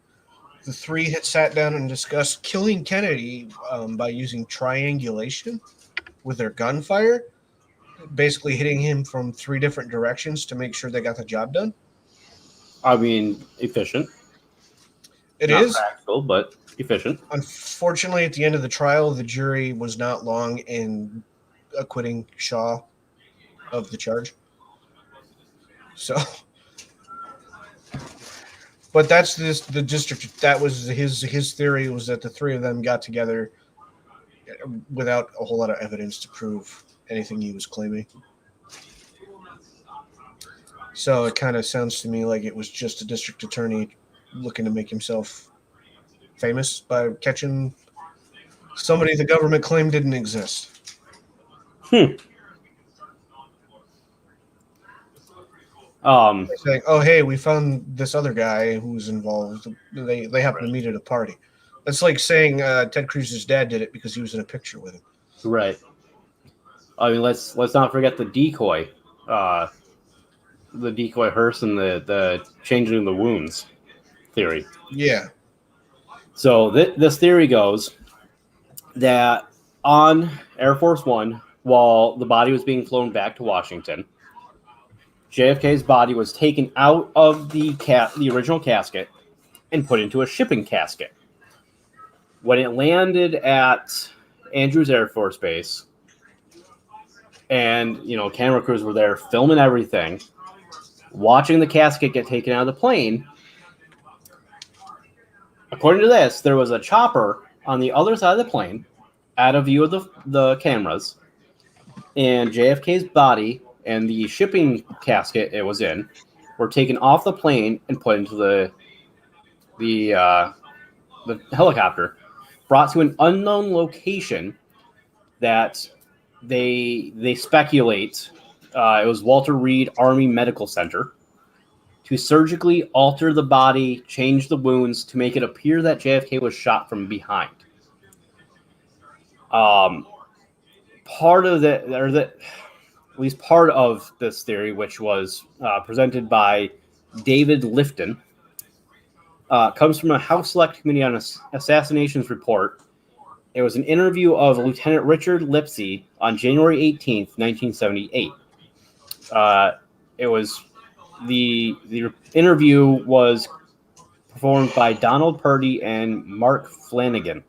A: The three had sat down and discussed killing Kennedy by using triangulation with their gunfire, basically hitting him from 3 different directions to make sure they got the job done.
B: I mean, efficient.
A: It
B: Not
A: is
B: practical, but efficient.
A: Unfortunately, at the end of the trial, the jury was not long in acquitting Shaw of the charge. So, but that's the district. That was his theory, was that the 3 of them got together without a whole lot of evidence to prove anything he was claiming. So it kind of sounds to me like it was just a district attorney looking to make himself famous by catching somebody the government claimed didn't exist. Saying, oh, hey, we found this other guy who's involved. They happen to meet at a party. That's like saying Ted Cruz's dad did it because he was in a picture with him.
B: Right. I mean, let's not forget the decoy hearse and the changing the wounds theory.
A: Yeah.
B: So this theory goes that on Air Force One, while the body was being flown back to Washington, JFK's body was taken out of the original casket and put into a shipping casket. When it landed at Andrews Air Force Base, and camera crews were there filming everything, watching the casket get taken out of the plane. According to this, there was a chopper on the other side of the plane, out of view of the cameras, and JFK's body and the shipping casket it was in were taken off the plane and put into the helicopter, brought to an unknown location that they speculate it was Walter Reed Army Medical Center, to surgically alter the body, change the wounds to make it appear that JFK was shot from behind. Part of at least part of this theory, which was presented by David Lifton, comes from a House Select Committee on Assassinations report. It was an interview of Lieutenant Richard Lipsey on January 18th, 1978. It was the interview was performed by Donald Purdy and Mark Flanagan.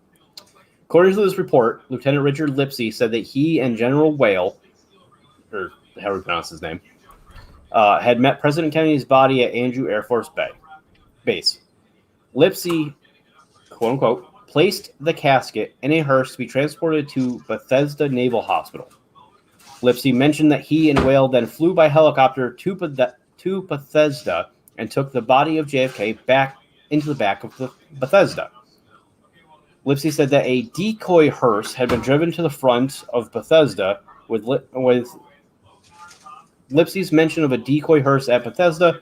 B: According to this report, Lieutenant Richard Lipsey said that he and General Whale, or however you pronounce his name, had met President Kennedy's body at Andrews Air Force Base. Lipsey, quote unquote, placed the casket in a hearse to be transported to Bethesda Naval Hospital. Lipsey mentioned that he and Whale then flew by helicopter to Bethesda and took the body of JFK back into the back of the Bethesda. Lipsey said that a decoy hearse had been driven to the front of Bethesda. With Lipsey's mention of a decoy hearse at Bethesda,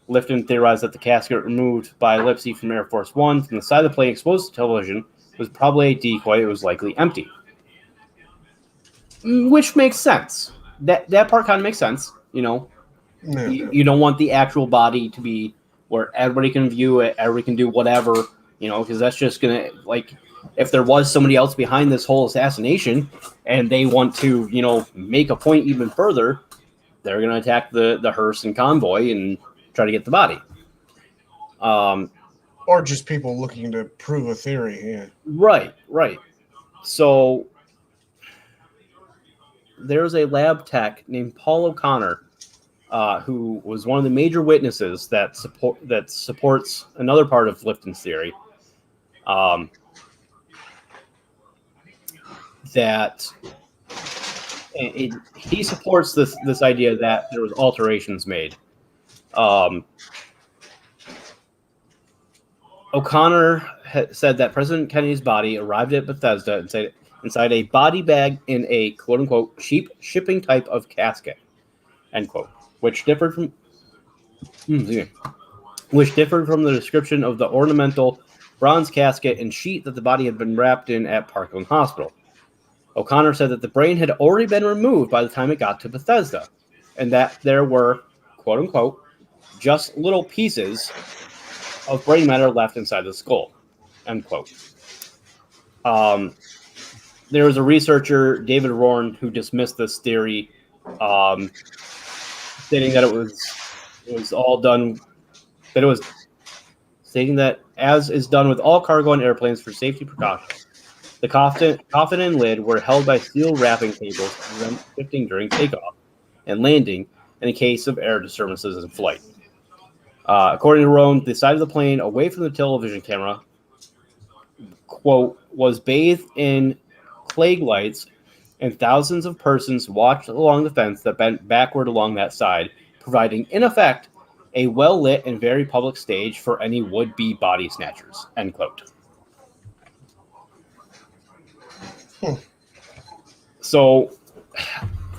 B: Lifton theorized that the casket removed by Lipsey from Air Force One from the side of the plane exposed to television was probably a decoy. It was likely empty. which makes sense. That part kind of makes sense. You know,
A: Yeah.
B: you don't want the actual body to be where everybody can view it, everybody can do whatever, you know, because that's just gonna, like, if there was somebody else behind this whole assassination and they want to, you know, make a point even further, they're gonna attack the hearse and convoy and try to get the body.
A: Or just people looking to prove a theory. Yeah.
B: Right. So there's a lab tech named Paul O'Connor, who was one of the major witnesses that supports another part of Lifton's theory. That he supports this idea that there was alterations made. O'Connor said that President Kennedy's body arrived at Bethesda inside a body bag in a quote unquote cheap shipping type of casket, end quote, which differed from the description of the ornamental bronze casket and sheet that the body had been wrapped in at Parkland Hospital. O'Connor said that the brain had already been removed by the time it got to Bethesda, and that there were, quote unquote, just little pieces of brain matter left inside the skull, end quote. There was a researcher, David Rorn, who dismissed this theory, stating that it was all done, that it was stating that, as is done with all cargo on airplanes for safety precautions, the coffin and lid were held by steel wrapping cables to prevent shifting during takeoff and landing in a case of air disturbances in flight. According to Rome, the side of the plane away from the television camera, quote, was bathed in plague lights, and thousands of persons watched along the fence that bent backward along that side, providing, in effect, a well-lit and very public stage for any would-be body snatchers, end quote. So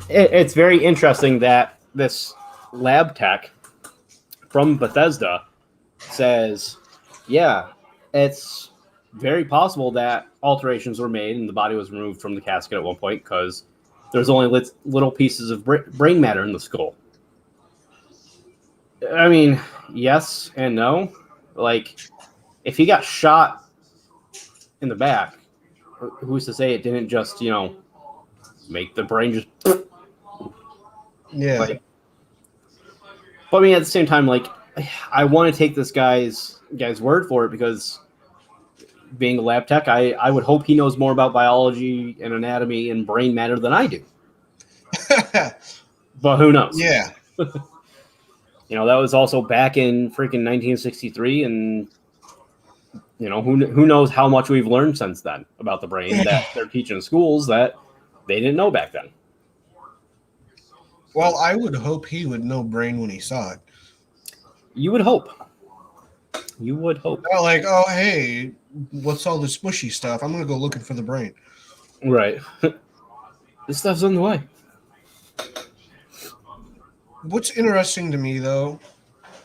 B: it's very interesting that this lab tech from Bethesda says, yeah, it's very possible that alterations were made and the body was removed from the casket at one point because there's only little pieces of brain matter in the skull. I mean, yes and no. Like, if he got shot in the back, who's to say it didn't just, you know, make the brain just...
A: Yeah.
B: Like, but I mean, at the same time, like, I want to take this guy's word for it because being a lab tech, I would hope he knows more about biology and anatomy and brain matter than I do. But who knows?
A: Yeah.
B: You know, that was also back in freaking 1963, and you know, who knows how much we've learned since then about the brain that they're teaching in schools that they didn't know back then.
A: Well, I would hope he would know brain when he saw it.
B: You would hope. You would hope.
A: Not like, oh, hey, what's all this smushy stuff? I'm going to go looking for the brain.
B: Right. This stuff's on the way.
A: What's interesting to me, though,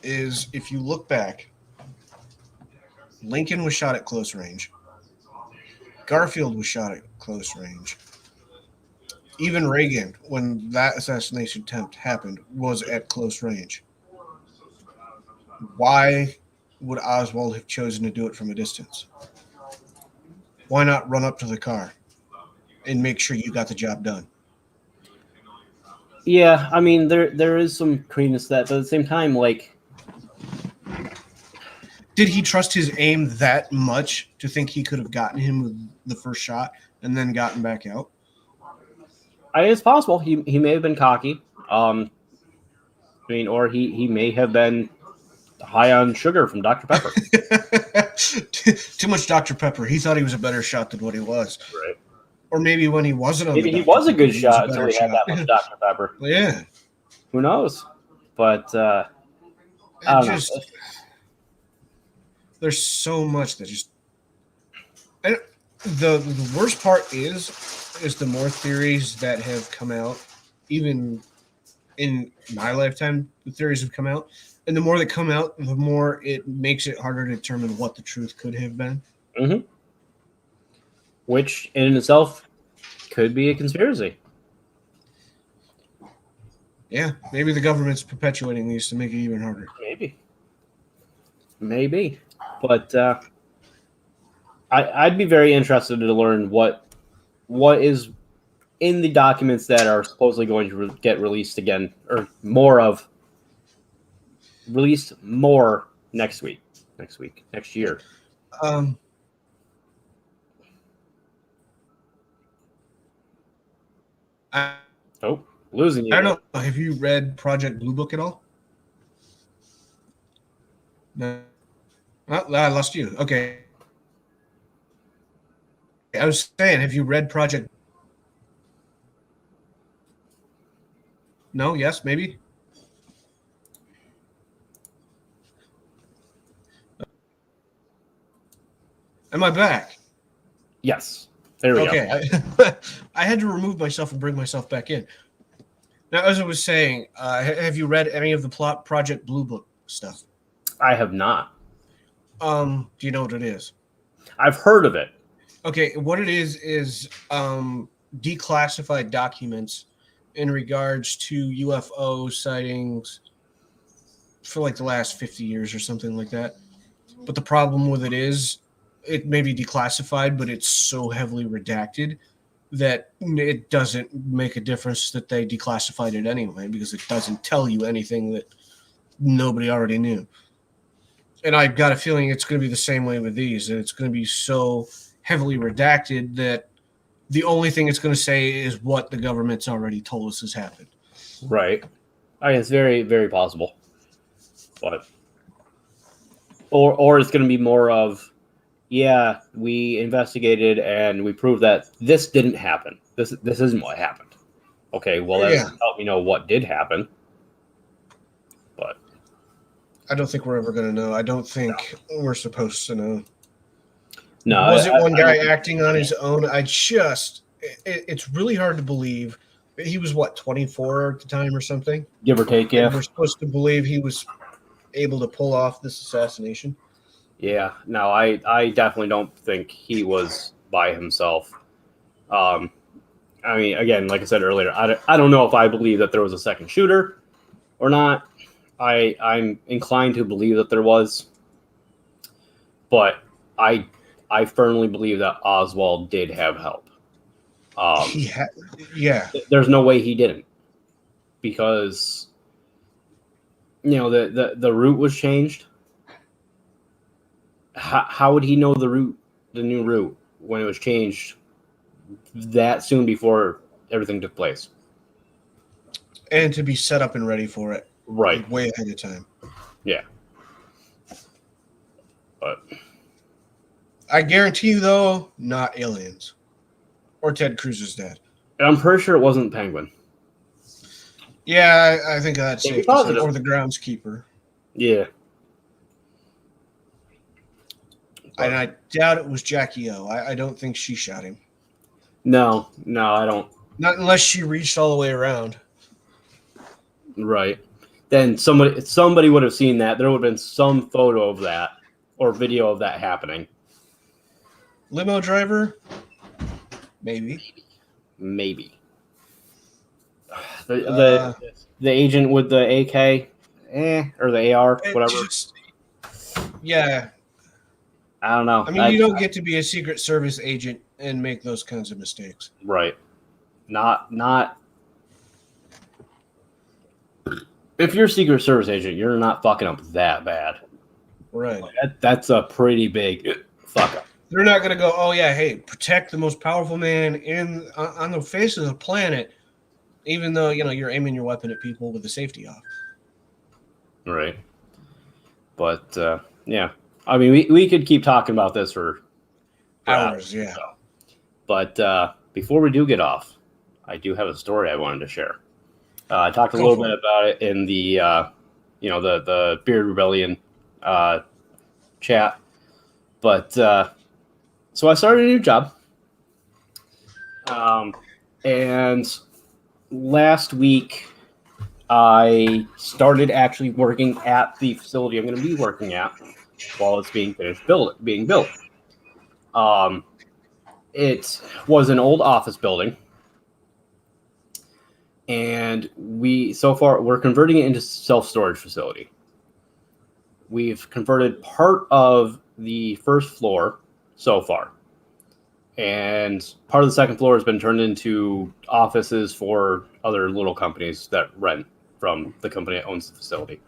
A: is if you look back, Lincoln was shot at close range. Garfield was shot at close range. Even Reagan, when that assassination attempt happened, was at close range. Why would Oswald have chosen to do it from a distance? Why not run up to the car and make sure you got the job done?
B: Yeah, I mean, there is some credence to that, but at the same time, like...
A: Did he trust his aim that much to think he could have gotten him with the first shot and then gotten back out?
B: It's possible. He may have been cocky. I mean, or he may have been high on sugar from Dr. Pepper.
A: Too much Dr. Pepper. He thought he was a better shot than what he was.
B: Right.
A: Or maybe when he wasn't on
B: maybe
A: the
B: he was a good
A: Pepper,
B: shot until he had that much Dr. Pepper.
A: Yeah.
B: Who knows? But I don't know.
A: There's so much that just... And the worst part is the more theories that have come out, even in my lifetime, the theories have come out. And the more that come out, the more it makes it harder to determine what the truth could have been.
B: Mm-hmm. Which in itself could be a conspiracy.
A: Yeah, maybe the government's perpetuating these to make it even harder.
B: Maybe, but I'd be very interested to learn what is in the documents that are supposedly going to get released again, or released more next year.
A: Um, I,
B: Oh, losing you.
A: I don't know. Have you read Project Blue Book at all? No. Oh, I lost you. Okay. I was saying, have you read Project? No. Yes. Maybe. Am I back?
B: Yes, there we go.
A: Okay. I had to remove myself and bring myself back in. Now, as I was saying, have you read any of the plot Project Blue Book stuff?
B: I have not.
A: Do you know what it is?
B: I've heard of it.
A: Okay, what it is declassified documents in regards to UFO sightings for like the last 50 years or something like that. But the problem with it is it may be declassified, but it's so heavily redacted that it doesn't make a difference that they declassified it anyway, because it doesn't tell you anything that nobody already knew. And I've got a feeling it's going to be the same way with these. That it's going to be so heavily redacted that the only thing it's going to say is what the government's already told us has happened.
B: Right. I mean, it's very, very possible. But or it's going to be more of, yeah, we investigated and we proved that this didn't happen. This isn't what happened. Okay, well, that doesn't help me know what did happen. But
A: I don't think we're ever going to know. I don't think we're supposed to know.
B: no,
A: Was it one guy acting on his own? It's really hard to believe. He was, what, 24 at the time or something?
B: Give or take, yeah.
A: And we're supposed to believe he was able to pull off this assassination.
B: Yeah, no, I definitely don't think he was by himself. I mean, again, like I said earlier, I don't know if I believe that there was a second shooter or not. I'm inclined to believe that there was, but I firmly believe that Oswald did have help.
A: Yeah.
B: There's no way he didn't, because the route was changed. How would he know the new route, when it was changed that soon before everything took place?
A: And to be set up and ready for it.
B: Right.
A: Like way ahead of time.
B: Yeah. But
A: I guarantee you, though, not aliens. Or Ted Cruz's dad.
B: I'm pretty sure it wasn't Penguin.
A: Yeah, I think that's safe to say. Or the groundskeeper.
B: Yeah.
A: And I doubt it was Jackie O. I don't think she shot him.
B: No, I don't.
A: Not unless she reached all the way around.
B: Right. Then somebody would have seen that. There would have been some photo of that or video of that happening.
A: Limo driver? Maybe.
B: The agent with the AK, or the AR, whatever.
A: Yeah.
B: I don't know.
A: I mean, you don't get to be a Secret Service agent and make those kinds of mistakes.
B: Right. Not. If you're a Secret Service agent, you're not fucking up that bad.
A: Right.
B: That's a pretty big fuck up.
A: They're not going to go, oh, yeah, hey, protect the most powerful man on the face of the planet, even though, you're aiming your weapon at people with the safety off.
B: Right. But, yeah. I mean, we could keep talking about this for
A: hours, yeah.
B: So. But before we do get off, I do have a story I wanted to share. I talked a little bit about it in the, the Beard Rebellion chat. But so I started a new job. And last week, I started actually working at the facility I'm going to be working at while it's being being built. It was an old office building. And we're converting it into self-storage facility. We've converted part of the first floor so far. And part of the second floor has been turned into offices for other little companies that rent from the company that owns the facility.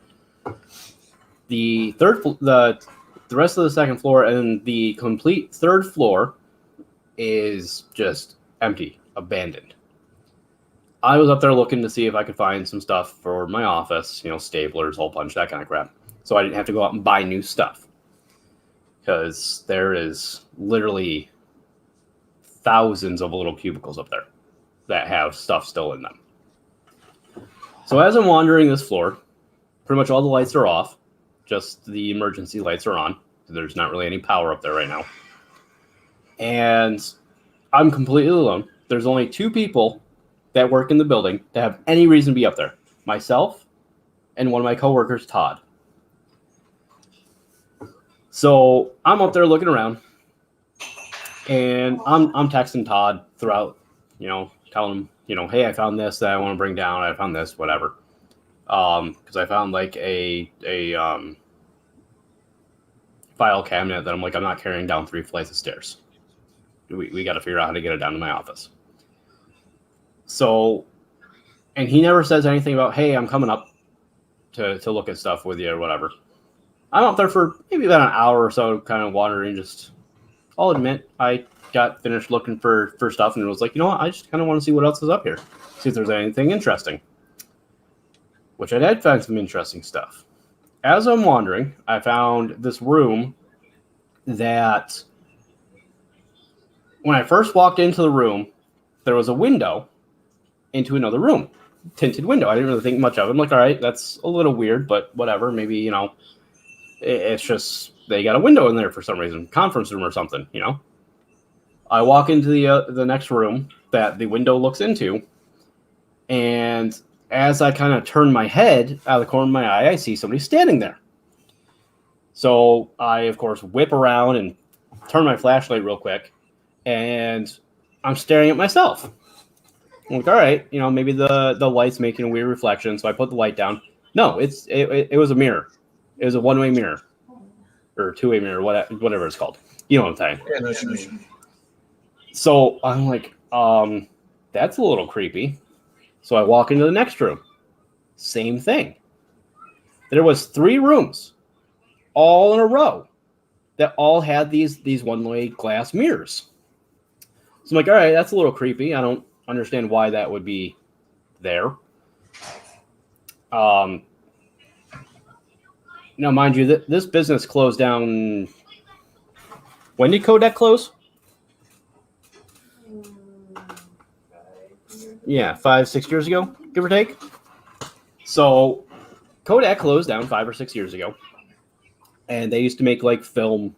B: The rest of the second floor and the complete third floor is just empty, abandoned. I was up there looking to see if I could find some stuff for my office, staplers, hole punch, that kind of crap. So I didn't have to go out and buy new stuff. Because there is literally thousands of little cubicles up there that have stuff still in them. So as I'm wandering this floor, pretty much all the lights are off. Just the emergency lights are on. There's not really any power up there right now. And I'm completely alone. There's only 2 people that work in the building that have any reason to be up there. Myself and one of my coworkers, Todd. So I'm up there looking around. And I'm texting Todd throughout, telling him, hey, I found this that I want to bring down. I found this, whatever. Because I found like a file cabinet that I'm not carrying down 3 flights of stairs. We got to figure out how to get it down to my office. So, and he never says anything about, hey, I'm coming up to look at stuff with you or whatever. I'm up there for maybe about an hour or so, kind of wandering. I'll admit, I got finished looking for stuff and it was like, you know what? I just kind of want to see what else is up here. See if there's anything interesting. Which I did find some interesting stuff. As I'm wandering, I found this room that when I first walked into the room, there was a window into another room. Tinted window. I didn't really think much of it. I'm like, all right, that's a little weird, but whatever. Maybe, it's just they got a window in there for some reason. Conference room or something, I walk into the next room that the window looks into, and as I kind of turn my head out of the corner of my eye, I see somebody standing there. So I, of course, whip around and turn my flashlight real quick, and I'm staring at myself. I'm like, all right, maybe the light's making a weird reflection, so I put the light down. No, it was a mirror. It was a one-way mirror. Or two-way mirror, whatever it's called. You know what I'm saying.
A: Yeah, no, sure.
B: So I'm like, that's a little creepy. So I walk into the next room. Same thing. There was 3 rooms, all in a row, that all had these one-way glass mirrors. So I'm like, all right, that's a little creepy. I don't understand why that would be there. Now, mind you, this business closed down. When did Kodak close? Yeah, 5-6 years ago, give or take. So Kodak closed down 5 or 6 years ago, and they used to make like film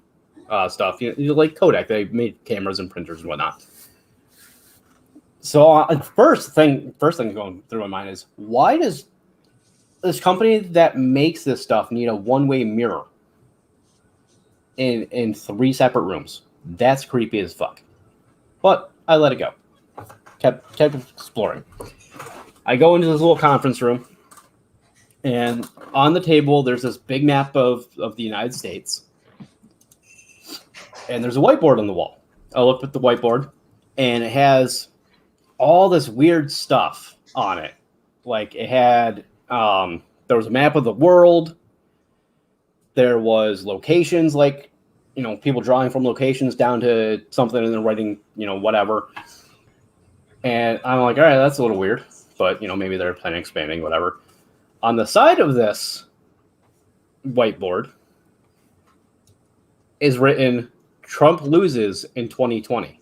B: stuff. Like Kodak, they made cameras and printers and whatnot. So first thing going through my mind is, why does this company that makes this stuff need a one-way mirror in 3 separate rooms? That's creepy as fuck. But I let it go. Kept exploring. I go into this little conference room, and on the table there's this big map of the United States, and there's a whiteboard on the wall. I looked at the whiteboard, and it has all this weird stuff on it. Like it had there was a map of the world. There was locations, like people drawing from locations down to something and then writing whatever. And I'm like, all right, that's a little weird, but maybe they're planning on expanding, whatever. On the side of this whiteboard is written, Trump loses in 2020.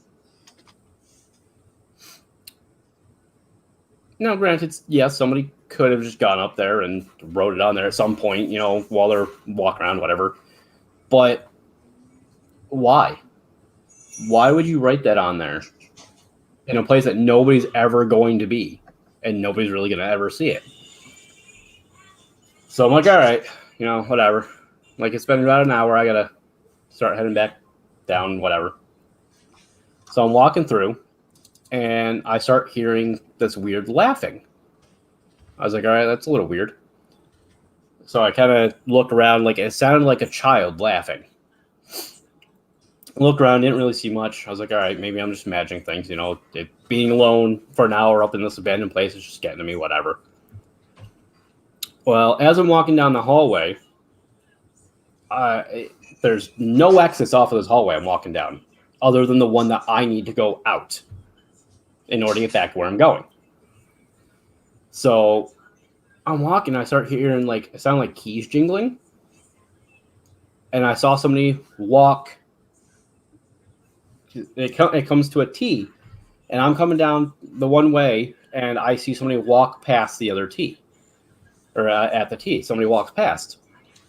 B: Now, granted, yes, somebody could have just gone up there and wrote it on there at some point, while they're walking around, whatever. But why? Why would you write that on there in a place that nobody's ever going to be and nobody's really going to ever see it? So I'm like, all right, whatever. Like, it's been about an hour. I got to start heading back down, whatever. So I'm walking through, and I start hearing this weird laughing I was like, all right, that's a little weird. So I kind of looked around, like it sounded like a child laughing. Looked around, didn't really see much. I was like, all right, maybe I'm just imagining things. Being alone for an hour up in this abandoned place is just getting to me, whatever. Well, as I'm walking down the hallway, there's no exits off of this hallway I'm walking down, other than the one that I need to go out in order to get back to where I'm going. So I'm walking, I start hearing it sounded like keys jingling, and I saw somebody walk. It comes to a T, and I'm coming down the one way, and I see somebody walk past the other T, or at the T. Somebody walks past.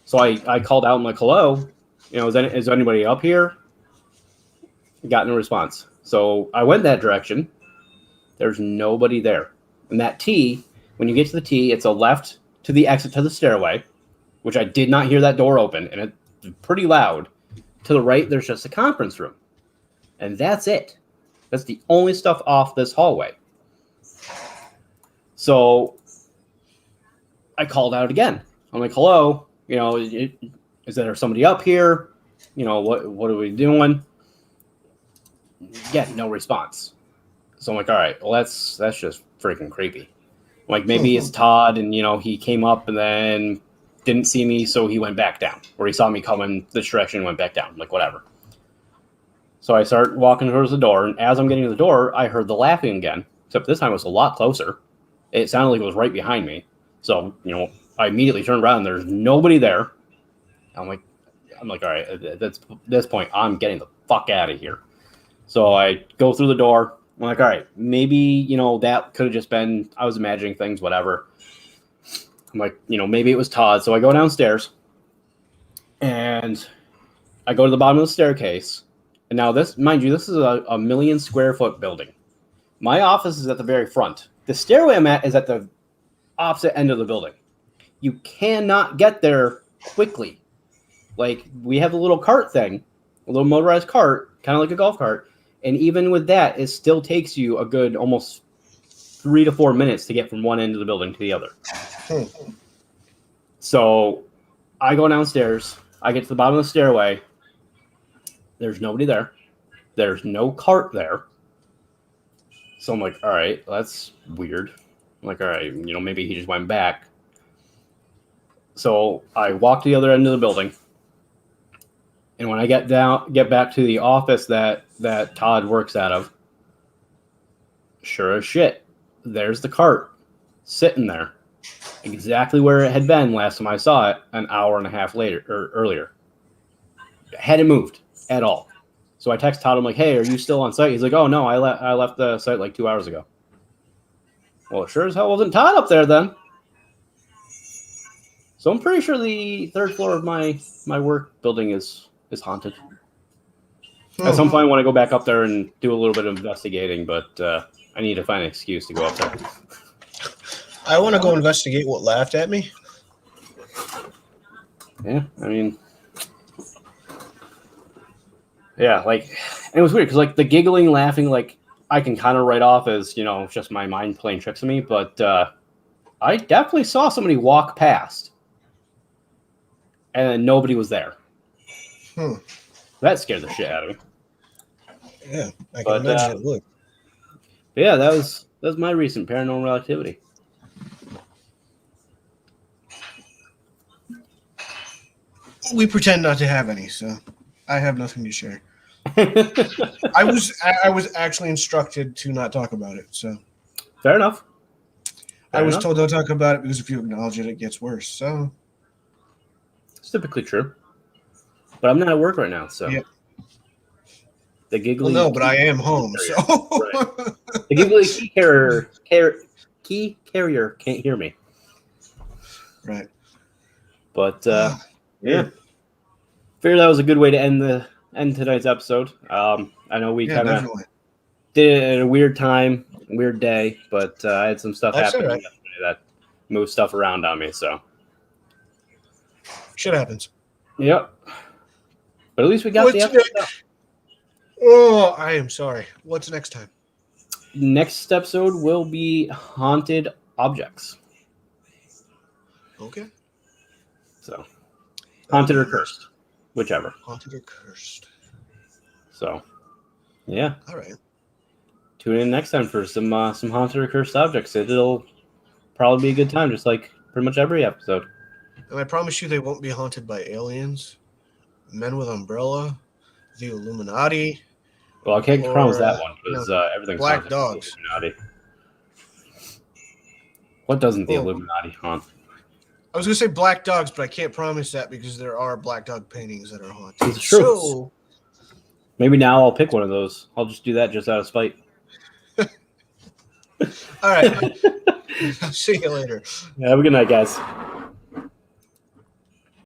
B: So I called out, I'm like, hello, is anybody up here? Got no response. So I went that direction. There's nobody there. And that T, when you get to the T, it's a left to the exit to the stairway, which I did not hear that door open, and it's pretty loud. To the right, there's just a conference room. And that's it. That's the only stuff off this hallway. So I called out again. I'm like, hello, is there somebody up here? What are we doing? Yeah, no response. So I'm like, all right, well, that's just freaking creepy. Like, maybe it's Todd, and, he came up and then didn't see me, so he went back down. Or he saw me coming this direction and went back down. Like, whatever. So I start walking towards the door, and as I'm getting to the door, I heard the laughing again, except this time it was a lot closer. It sounded like it was right behind me. So, I immediately turned around, and there's nobody there. I'm like, all right, at this point, I'm getting the fuck out of here. So I go through the door. I'm like, all right, maybe, that could have just been, I was imagining things, whatever. I'm like, maybe it was Todd. So I go downstairs, and I go to the bottom of the staircase. And now this, mind you, this is a 1 million square foot building. My office is at the very front. The stairway I'm at is at the opposite end of the building. You cannot get there quickly. Like, we have a little cart thing, a little motorized cart, kind of like a golf cart. And even with that, it still takes you a good almost 3 to 4 minutes to get from one end of the building to the other. So I go downstairs. I get to the bottom of the stairway. There's nobody there. There's no cart there. So I'm like, all right, that's weird. I'm like, all right, maybe he just went back. So I walk to the other end of the building. And when I get back to the office that Todd works out of, sure as shit, there's the cart sitting there, exactly where it had been last time I saw it an hour and a half later or earlier. It hadn't moved at all. So I text Todd. I'm like, hey, are you still on site? He's like, oh no, I left the site like 2 hours ago. Well, it sure as hell wasn't Todd up there then. So I'm pretty sure the third floor of my work building is haunted. At some point, I want to go back up there and do a little bit of investigating, but I need to find an excuse to go up there.
A: I want to go investigate what laughed at me.
B: Yeah, I mean, yeah, it was weird because the giggling, laughing, I can kind of write off as just my mind playing tricks on me, but I definitely saw somebody walk past, and nobody was there. That scared the shit out of me.
A: Yeah, I can imagine it would.
B: Yeah, that was my recent paranormal activity.
A: We pretend not to have any, so I have nothing to share. I was actually instructed to not talk about it, so
B: fair enough.
A: I was told don't talk about it because if you acknowledge it, it gets worse. So
B: it's typically true, but I'm not at work right now, so
A: yeah.
B: The giggly.
A: Well, no, but I am home, so
B: right. The giggly key carrier can't hear me.
A: Right.
B: But yeah, figured that was a good way to end tonight's episode. I know we kind of did it at a weird time, weird day, but I had some stuff happen yesterday that moved stuff around on me. So
A: shit happens.
B: Yep. But at least we got the episode up.
A: Oh, I am sorry. What's next time?
B: Next episode will be haunted objects.
A: Okay.
B: So, haunted or cursed, whichever.
A: Haunted or cursed.
B: So, yeah.
A: All right.
B: Tune in next time for some haunted or cursed objects. It'll probably be a good time, just like pretty much every episode.
A: And I promise you they won't be haunted by aliens, men with umbrella, the Illuminati,
B: Well, I can't
A: or,
B: promise that one because
A: no,
B: everything's
A: black
B: haunted by the
A: dogs.
B: Illuminati. What doesn't the
A: Well,
B: Illuminati haunt?
A: I was going to say black dogs, but I can't promise that because there are black dog paintings that are haunted.
B: It's true.
A: So,
B: Maybe now I'll pick one of those. I'll just do that just out of spite.
A: all right. I'll see you later.
B: Have a good night, guys.